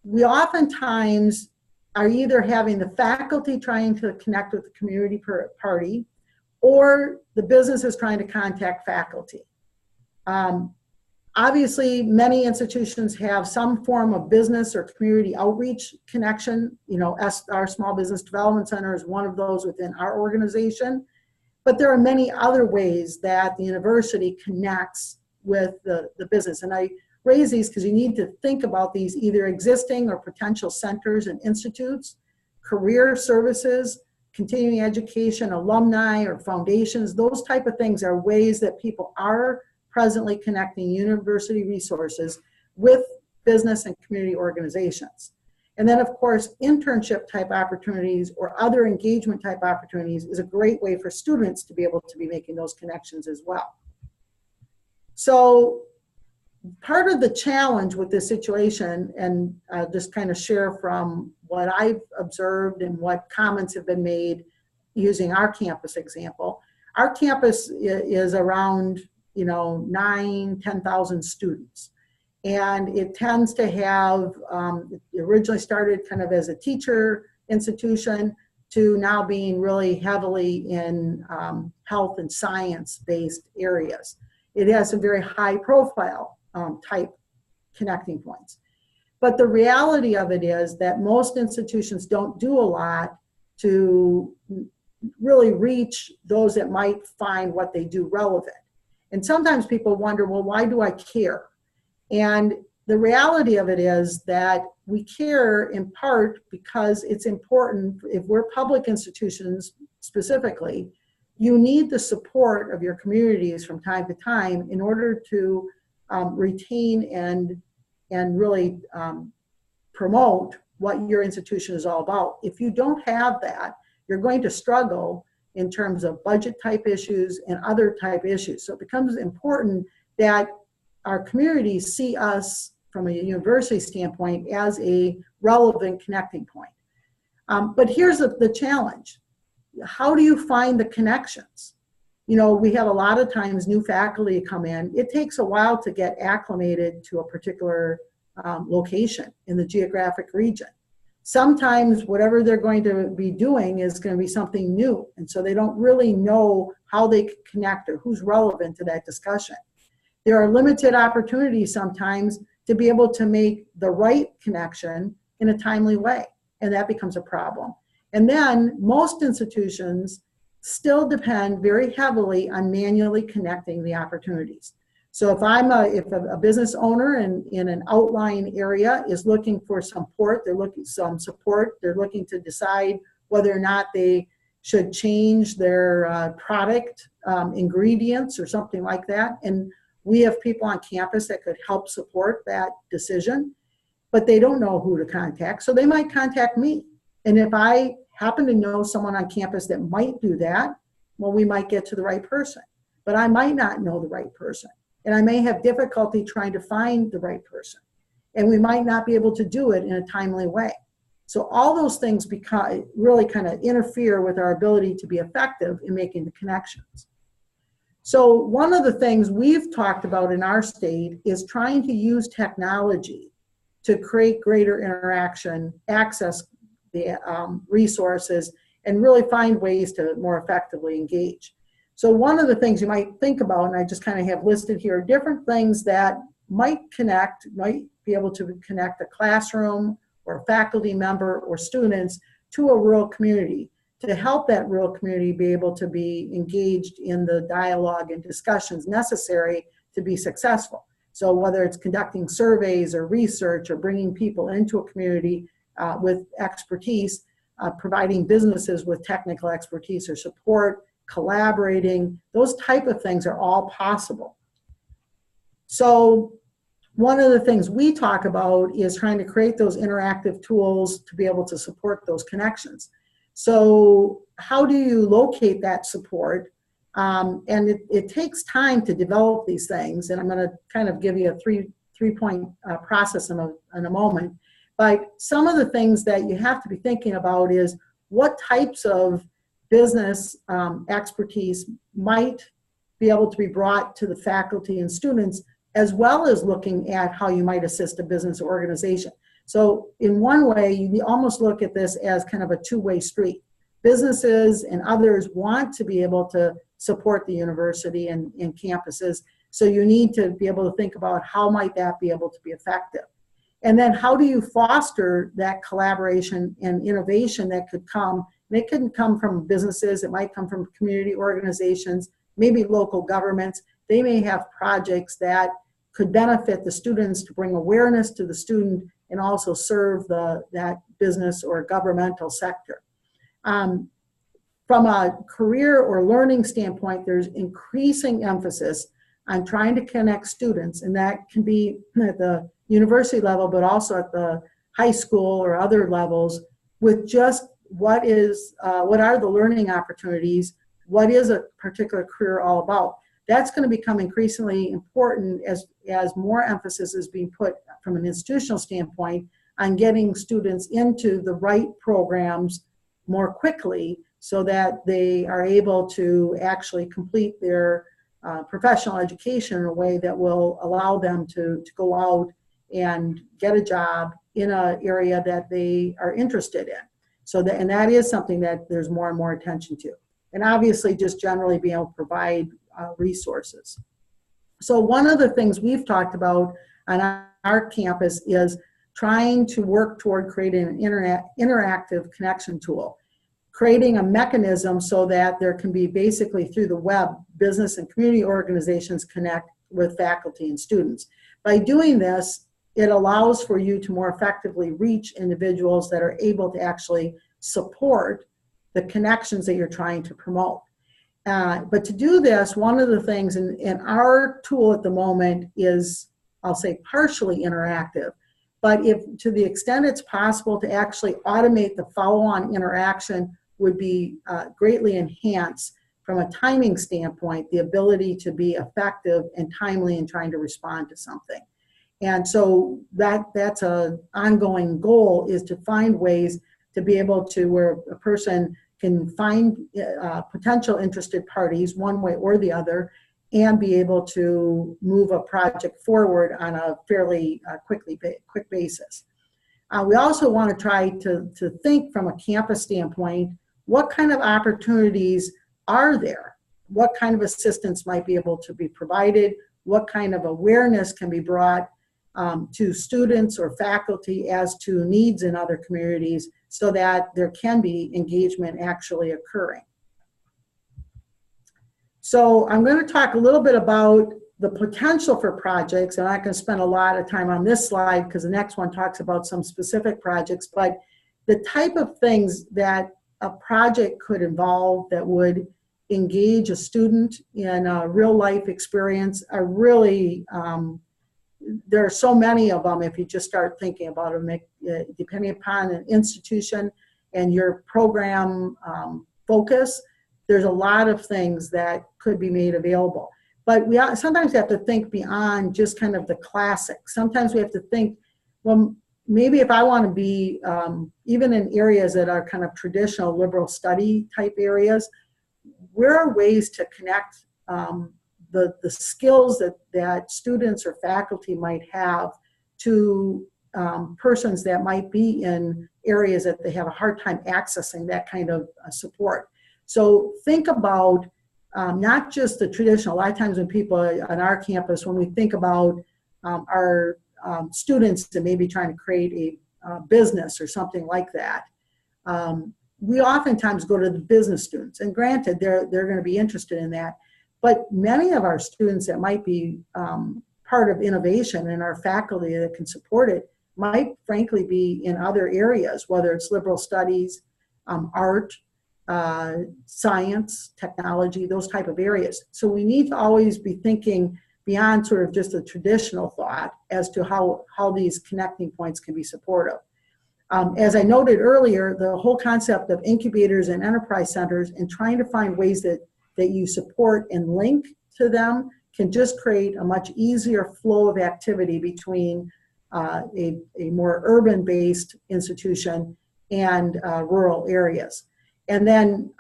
we oftentimes are either having the faculty trying to connect with the community party, or the business is trying to contact faculty. Obviously, many institutions have some form of business or community outreach connection. Our Small Business Development Center is one of those within our organization. But there are many other ways that the university connects with the business. And I raise these because you need to think about these either existing or potential centers and institutes, career services, continuing education, alumni or foundations. Those type of things are ways that people are presently connecting university resources with business and community organizations. And then, of course, internship type opportunities or other engagement type opportunities is a great way for students to be able to be making those connections as well. So part of the challenge with this situation, and just kind of share from what I've observed and what comments have been made using our campus example, our campus is around 10,000 students. And it tends to have, it originally started kind of as a teacher institution to now being really heavily in health and science-based areas. It has some very high profile type connecting points. But the reality of it is that most institutions don't do a lot to really reach those that might find what they do relevant. And sometimes people wonder, well, why do I care? And the reality of it is that we care in part because it's important. If we're public institutions specifically, you need the support of your communities from time to time in order to retain and really promote what your institution is all about. If you don't have that, you're going to struggle in terms of budget type issues and other type issues. So it becomes important that our communities see us from a university standpoint as a relevant connecting point. But here's the challenge. How do you find the connections? We have a lot of times new faculty come in. It takes a while to get acclimated to a particular location in the geographic region. Sometimes whatever they're going to be doing is going to be something new. And so they don't really know how they can connect or who's relevant to that discussion. There are limited opportunities sometimes to be able to make the right connection in a timely way. And that becomes a problem. And then most institutions still depend very heavily on manually connecting the opportunities. So if a business owner in an outlying area is looking for some support, they're looking to decide whether or not they should change their product ingredients or something like that. And we have people on campus that could help support that decision, but they don't know who to contact. So they might contact me. And if I happen to know someone on campus that might do that, well, we might get to the right person. But I might not know the right person. And I may have difficulty trying to find the right person. And we might not be able to do it in a timely way. So all those things really kind of interfere with our ability to be effective in making the connections. So one of the things we've talked about in our state is trying to use technology to create greater interaction, access the resources, and really find ways to more effectively engage. So one of the things you might think about, and I just kind of have listed here, different things that might be able to connect a classroom or a faculty member or students to a rural community to help that rural community be able to be engaged in the dialogue and discussions necessary to be successful. So whether it's conducting surveys or research or bringing people into a community with expertise, providing businesses with technical expertise or support, collaborating, those type of things are all possible. So one of the things we talk about is trying to create those interactive tools to be able to support those connections. So how do you locate that support? And it takes time to develop these things. And I'm going to kind of give you a three-point process in a moment. But some of the things that you have to be thinking about is, what types of business expertise might be able to be brought to the faculty and students, as well as looking at how you might assist a business or organization. So in one way, you almost look at this as kind of a two-way street. Businesses and others want to be able to support the university and campuses, so you need to be able to think about how might that be able to be effective. And then how do you foster that collaboration and innovation that could come? And it can come from businesses, it might come from community organizations, maybe local governments. They may have projects that could benefit the students to bring awareness to the student and also serve that business or governmental sector. From a career or learning standpoint, there's increasing emphasis on trying to connect students, and that can be at the university level, but also at the high school or other levels, with just what are the learning opportunities, what is a particular career all about. That's going to become increasingly important as more emphasis is being put from an institutional standpoint on getting students into the right programs more quickly, so that they are able to actually complete their professional education in a way that will allow them to go out and get a job in an area that they are interested in. So that, and that is something that there's more and more attention to. And obviously just generally being able to provide resources. So one of the things we've talked about on our campus is trying to work toward creating an interactive connection tool, creating a mechanism so that there can be basically through the web, business and community organizations connect with faculty and students. By doing this, it allows for you to more effectively reach individuals that are able to actually support the connections that you're trying to promote. But to do this, one of the things in our tool at the moment is, I'll say, partially interactive. But if to the extent it's possible to actually automate the follow-on interaction would be greatly enhanced from a timing standpoint, the ability to be effective and timely in trying to respond to something. And so that's an ongoing goal, is to find ways to be able to, where a person can find potential interested parties one way or the other, and be able to move a project forward on a fairly quick basis. We also want to try to think from a campus standpoint, what kind of opportunities are there? What kind of assistance might be able to be provided? What kind of awareness can be brought to students or faculty as to needs in other communities, so that there can be engagement actually occurring. So I'm going to talk a little bit about the potential for projects, and I'm not going to spend a lot of time on this slide because the next one talks about some specific projects, but the type of things that a project could involve that would engage a student in a real life experience are really, there are so many of them if you just start thinking about them, depending upon an institution and your program focus. There's a lot of things that could be made available. But we sometimes have to think beyond just kind of the classics. Sometimes we have to think, well, maybe if I want to be, even in areas that are kind of traditional liberal study type areas, where are ways to connect the skills that students or faculty might have to persons that might be in areas that they have a hard time accessing that kind of support. So think about not just the traditional. A lot of times when people on our campus, when we think about our students that may be trying to create a business or something like that, we oftentimes go to the business students. And granted, they're going to be interested in that. But many of our students that might be part of innovation and our faculty that can support it might frankly be in other areas, whether it's liberal studies, art, science, technology, those type of areas. So we need to always be thinking beyond sort of just a traditional thought as to how these connecting points can be supportive. As I noted earlier, the whole concept of incubators and enterprise centers and trying to find ways that you support and link to them can just create a much easier flow of activity between a more urban-based institution and rural areas. And then,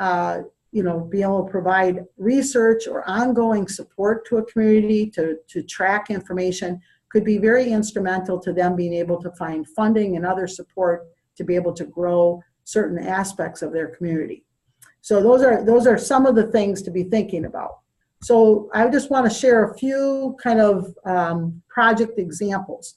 be able to provide research or ongoing support to a community to track information could be very instrumental to them being able to find funding and other support to be able to grow certain aspects of their community. So those are some of the things to be thinking about. So I just want to share a few kind of project examples.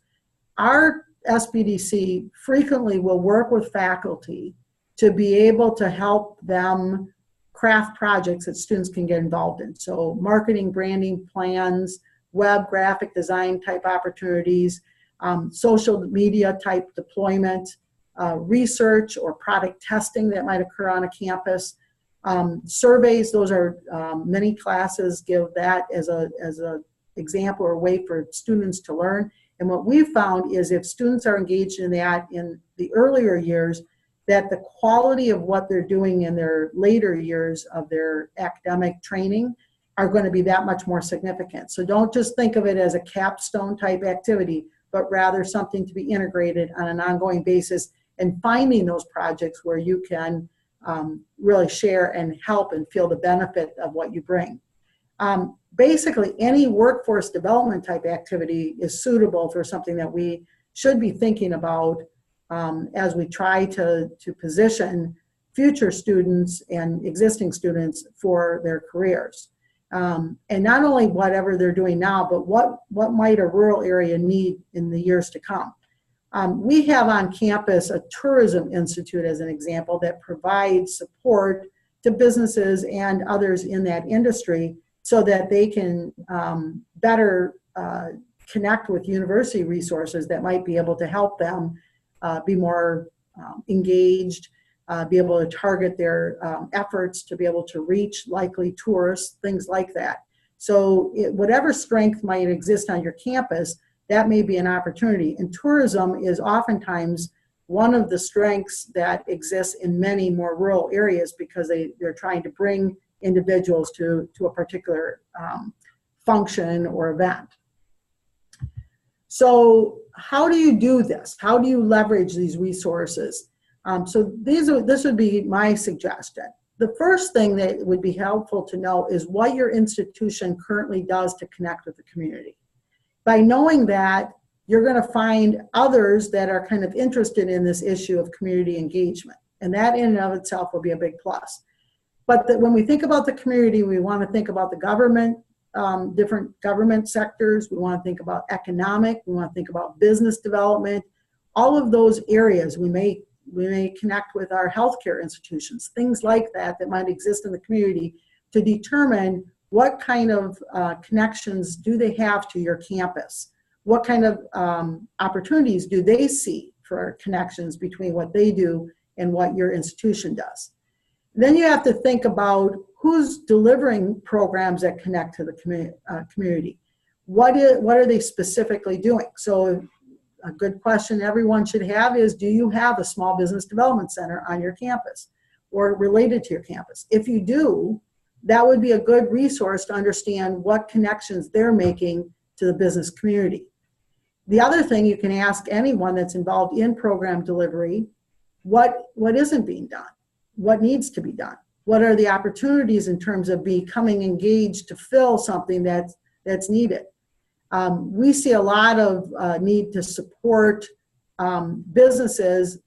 Our SBDC frequently will work with faculty to be able to help them craft projects that students can get involved in. So marketing, branding plans, web graphic design type opportunities, social media type deployment, research or product testing that might occur on a campus. Surveys, those are many classes give that as a example or a way for students to learn. And what we've found is if students are engaged in that in the earlier years, that the quality of what they're doing in their later years of their academic training are going to be that much more significant. So don't just think of it as a capstone type activity, but rather something to be integrated on an ongoing basis and finding those projects where you can really share and help and feel the benefit of what you bring. Basically, any workforce development type activity is suitable for something that we should be thinking about as we try to position future students and existing students for their careers. And not only whatever they're doing now, but what might a rural area need in the years to come. We have on campus a tourism institute as an example that provides support to businesses and others in that industry so that they can better connect with university resources that might be able to help them be more engaged, be able to target their efforts to be able to reach likely tourists, things like that. So whatever strength might exist on your campus, that may be an opportunity. And tourism is oftentimes one of the strengths that exists in many more rural areas because they're trying to bring individuals to a particular function or event. So how do you do this? How do you leverage these resources? So this would be my suggestion. The first thing that would be helpful to know is what your institution currently does to connect with the community. By knowing that, you're going to find others that are kind of interested in this issue of community engagement. And that in and of itself will be a big plus. But when we think about the community, we want to think about the government, different government sectors. We want to think about economic. We want to think about business development. All of those areas we may connect with our healthcare institutions, things like that might exist in the community to determine what kind of connections do they have to your campus? What kind of opportunities do they see for connections between what they do and what your institution does? Then you have to think about who's delivering programs that connect to the community. What are they specifically doing? So a good question everyone should have is, do you have a small business development center on your campus or related to your campus? If you do, that would be a good resource to understand what connections they're making to the business community. The other thing you can ask anyone that's involved in program delivery, what isn't being done? What needs to be done? What are the opportunities in terms of becoming engaged to fill something that's needed? We see a lot of need to support businesses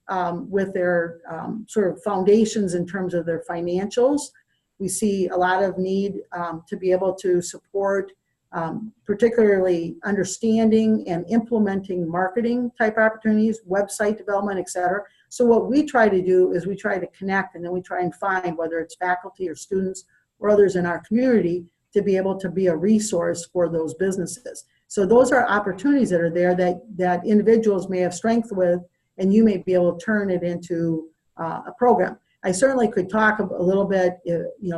with their sort of foundations in terms of their financials. We see a lot of need to be able to support particularly understanding and implementing marketing type opportunities, website development, et cetera. So what we try to do is we try to connect and then we try and find whether it's faculty or students or others in our community to be able to be a resource for those businesses. So those are opportunities that are there that individuals may have strength with, and you may be able to turn it into a program. I certainly could talk a little bit,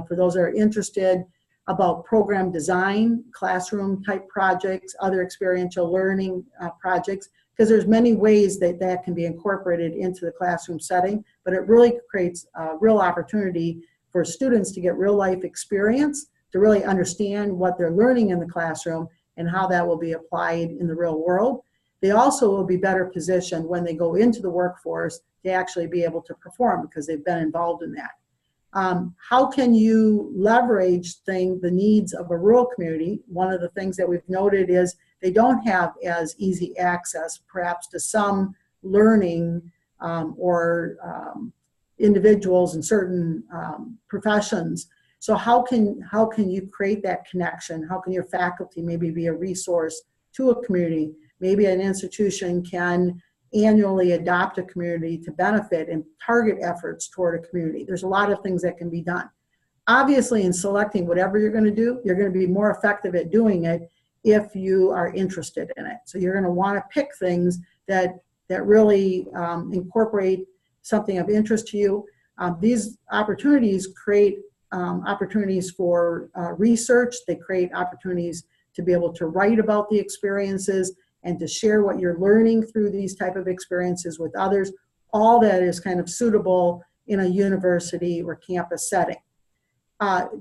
for those that are interested, about program design, classroom type projects, other experiential learning projects, because there's many ways that can be incorporated into the classroom setting, but it really creates a real opportunity for students to get real life experience, to really understand what they're learning in the classroom and how that will be applied in the real world. they also will be better positioned when they go into the workforce to actually be able to perform because they've been involved in that. How can you leverage the needs of a rural community? One of the things that we've noted is they don't have as easy access perhaps to some learning or individuals in certain professions. So how can you create that connection? How can your faculty maybe be a resource to a community? Maybe an institution can annually adopt a community to benefit and target efforts toward a community. There's a lot of things that can be done. Obviously, in selecting whatever you're going to do, you're going to be more effective at doing it if you are interested in it. So you're going to want to pick things that really incorporate something of interest to you. These opportunities create opportunities for research. They create opportunities to be able to write about the experiences and to share what you're learning through these type of experiences with others. All that is kind of suitable in a university or campus setting.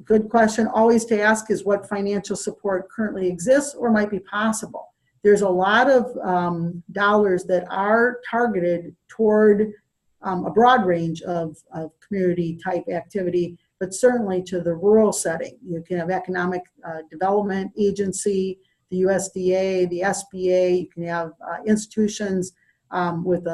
Good question always to ask is what financial support currently exists or might be possible. There's a lot of dollars that are targeted toward a broad range of community type activity, but certainly to the rural setting. You can have economic development agency, the USDA, the SBA, you can have institutions with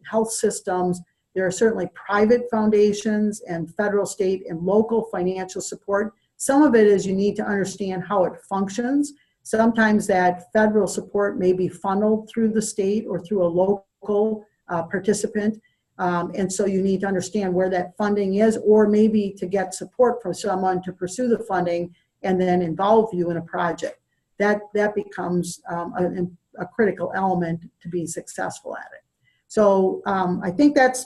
health systems. There are certainly private foundations and federal, state, and local financial support. Some of it is you need to understand how it functions. Sometimes that federal support may be funneled through the state or through a local participant. And so you need to understand where that funding is, or maybe to get support from someone to pursue the funding and then involve you in a project. That becomes a critical element to be successful at it. So I think that's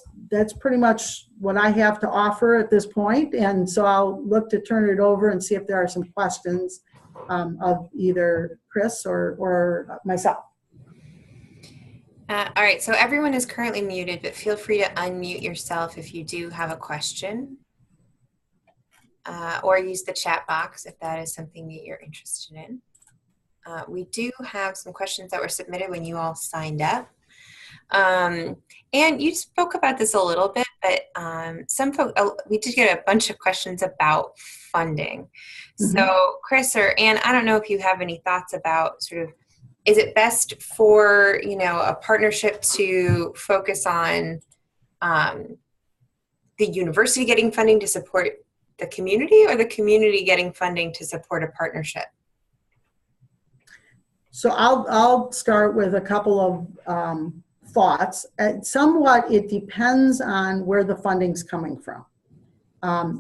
pretty much what I have to offer at this point. And so I'll look to turn it over and see if there are some questions of either Chris or myself. All right, so everyone is currently muted, but feel free to unmute yourself if you do have a question. Or use the chat box if that is something that you're interested in. We do have some questions that were submitted when you all signed up. And you spoke about this a little bit, but some folks, we did get a bunch of questions about funding. Mm-hmm. So Chris or Ann, I don't know if you have any thoughts about sort of, is it best for, a partnership to focus on the university getting funding to support the community, or the community getting funding to support a partnership? So I'll start with a couple of thoughts. Somewhat it depends on where the funding's coming from.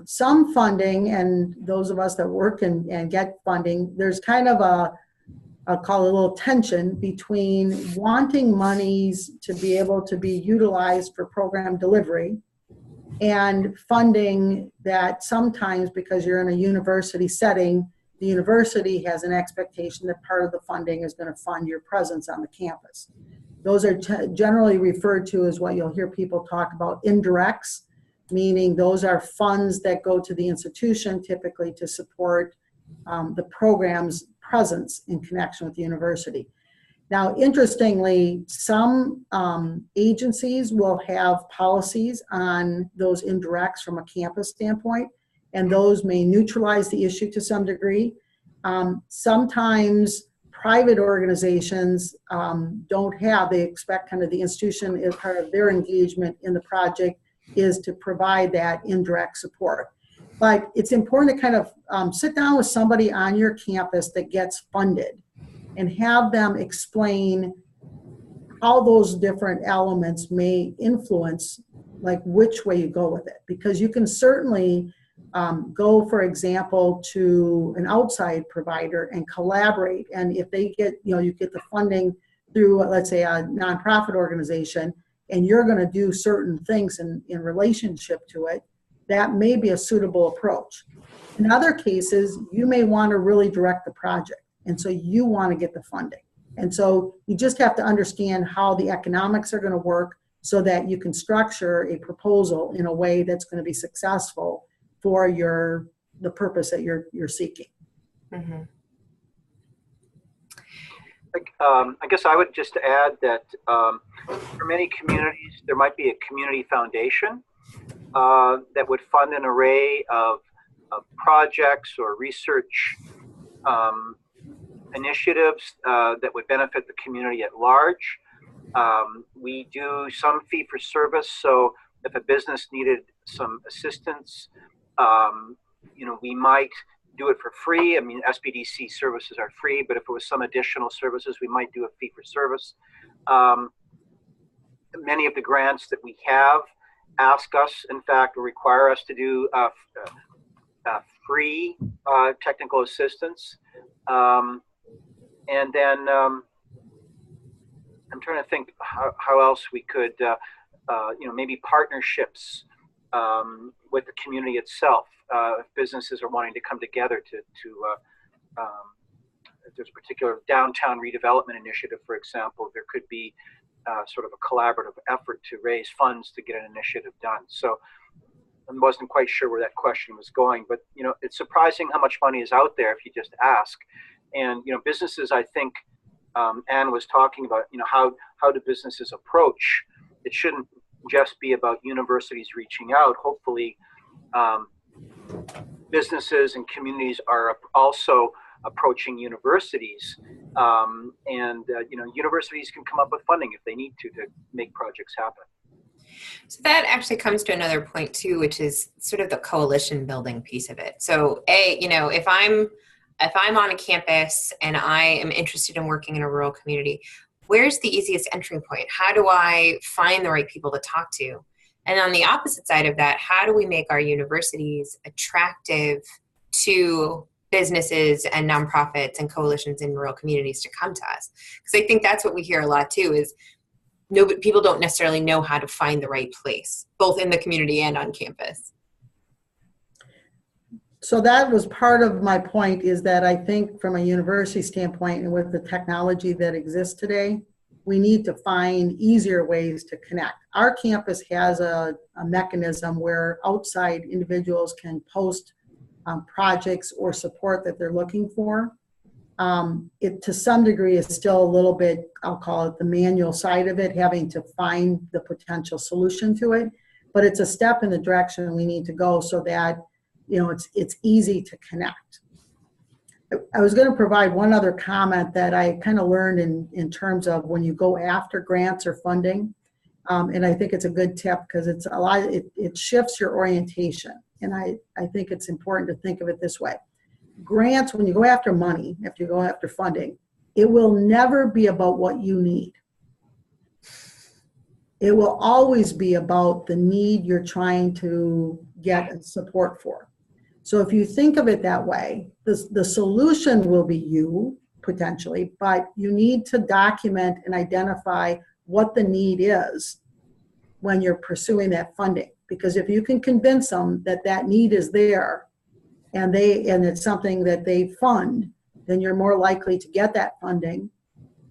Some funding, and those of us that work and get funding, there's kind of I'll call it a little tension between wanting monies to be able to be utilized for program delivery and funding that sometimes, because you're in a university setting, the university has an expectation that part of the funding is going to fund your presence on the campus. Those are generally referred to as what you'll hear people talk about indirects, meaning those are funds that go to the institution typically to support the program's presence in connection with the university. Now, interestingly, some agencies will have policies on those indirects from a campus standpoint, and those may neutralize the issue to some degree. Sometimes private organizations don't have, they expect kind of the institution as part of their engagement in the project is to provide that indirect support. But it's important to kind of sit down with somebody on your campus that gets funded and have them explain how those different elements may influence like which way you go with it. Because you can certainly go, for example, to an outside provider and collaborate. And if they get, you get the funding through, let's say, a nonprofit organization, and you're going to do certain things in relationship to it, that may be a suitable approach. In other cases, you may want to really direct the project, and so you want to get the funding. And so you just have to understand how the economics are going to work so that you can structure a proposal in a way that's going to be successful for the purpose that you're seeking. Mm-hmm. I guess I would just add that for many communities, there might be a community foundation that would fund an array of projects or research initiatives that would benefit the community at large. We do some fee for service, so if a business needed some assistance, we might do it for free. I mean, SBDC services are free, but if it was some additional services, we might do a fee for service. Many of the grants that we have ask us, in fact, or require us to do free technical assistance. And then I'm trying to think how else we could, maybe partnerships with the community itself. If businesses are wanting to come together to if there's a particular downtown redevelopment initiative, for example, there could be sort of a collaborative effort to raise funds to get an initiative done. So I wasn't quite sure where that question was going, but it's surprising how much money is out there if you just ask. And businesses, I think Anne was talking about, how do businesses approach? It shouldn't just be about universities reaching out. Hopefully, businesses and communities are also approaching universities, and universities can come up with funding if they need to make projects happen. So that actually comes to another point too, which is sort of the coalition building piece of it. So if I'm on a campus and I am interested in working in a rural community, where's the easiest entry point? How do I find the right people to talk to? And on the opposite side of that, how do we make our universities attractive to businesses and nonprofits and coalitions in rural communities to come to us? Because I think that's what we hear a lot too, is people don't necessarily know how to find the right place, both in the community and on campus. So that was part of my point, is that I think from a university standpoint and with the technology that exists today, we need to find easier ways to connect. Our campus has a mechanism where outside individuals can post projects or support that they're looking for. It to some degree is still a little bit, I'll call it the manual side of it, having to find the potential solution to it, but it's a step in the direction we need to go so that it's easy to connect. I was going to provide one other comment that I kind of learned in terms of when you go after grants or funding, and I think it's a good tip because it's a lot. It shifts your orientation, and I think it's important to think of it this way: grants, when you go after money, if you go after funding, it will never be about what you need. It will always be about the need you're trying to get support for. So if you think of it that way, the solution will be you, potentially, but you need to document and identify what the need is when you're pursuing that funding. Because if you can convince them that that need is there and it's something that they fund, then you're more likely to get that funding.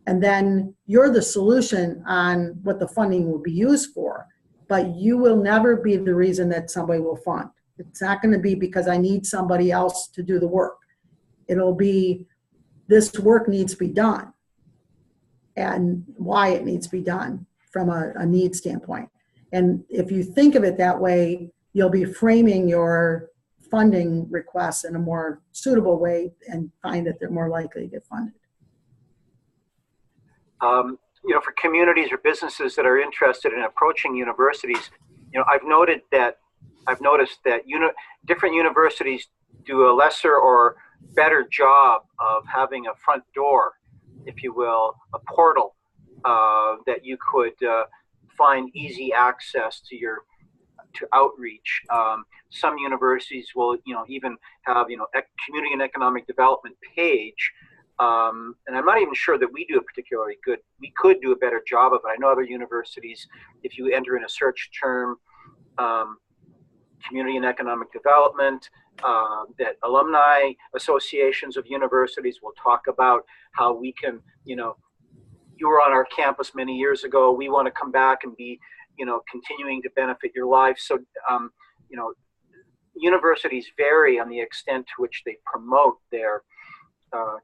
And then you're the solution on what the funding will be used for, but you will never be the reason that somebody will fund. It's not going to be because I need somebody else to do the work. It'll be this work needs to be done and why it needs to be done from a need standpoint. And if you think of it that way, you'll be framing your funding requests in a more suitable way and find that they're more likely to get funded. For communities or businesses that are interested in approaching universities, I've noticed that different universities do a lesser or better job of having a front door, if you will, a portal that you could find easy access to outreach. Some universities will, even have, community and economic development page. And I'm not even sure that we do a particularly good, we could do a better job of it. I know other universities, if you enter in a search term, community and economic development, that alumni associations of universities will talk about how we can, you were on our campus many years ago, we want to come back and be, continuing to benefit your life. So, universities vary on the extent to which they promote their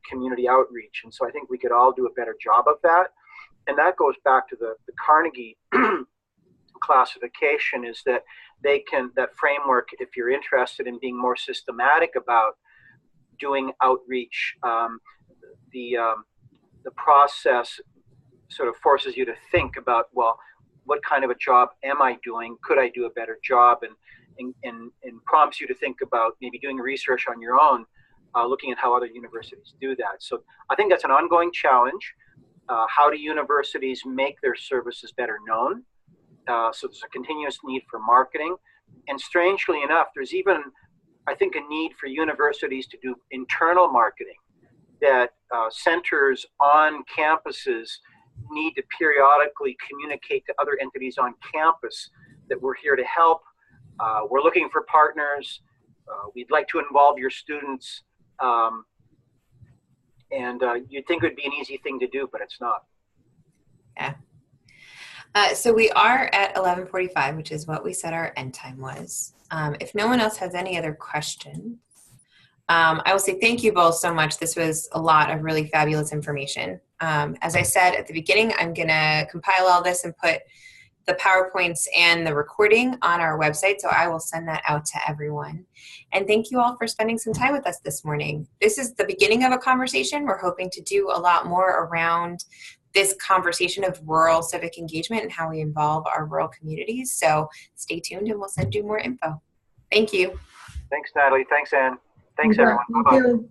community outreach. And so I think we could all do a better job of that. And that goes back to the Carnegie classification, is that that framework, if you're interested in being more systematic about doing outreach, the process sort of forces you to think about, well, what kind of a job am I doing? Could I do a better job? And prompts you to think about maybe doing research on your own, looking at how other universities do that. So I think that's an ongoing challenge. How do universities make their services better known? So there's a continuous need for marketing. And strangely enough, there's even, I think, a need for universities to do internal marketing, that centers on campuses need to periodically communicate to other entities on campus that we're here to help. We're looking for partners. We'd like to involve your students. And you'd think it would be an easy thing to do, but it's not. Yeah. So we are at 11:45, which is what we said our end time was. If no one else has any other questions, I will say thank you both so much. This was a lot of really fabulous information. As I said at the beginning, I'm going to compile all this and put the PowerPoints and the recording on our website, so I will send that out to everyone. And thank you all for spending some time with us this morning. This is the beginning of a conversation. We're hoping to do a lot more around this conversation of rural civic engagement and how we involve our rural communities. So stay tuned and we'll send you more info. Thank you. Thanks, Natalie. Thanks, Ann. Thanks, everyone. Thank Bye-bye. you.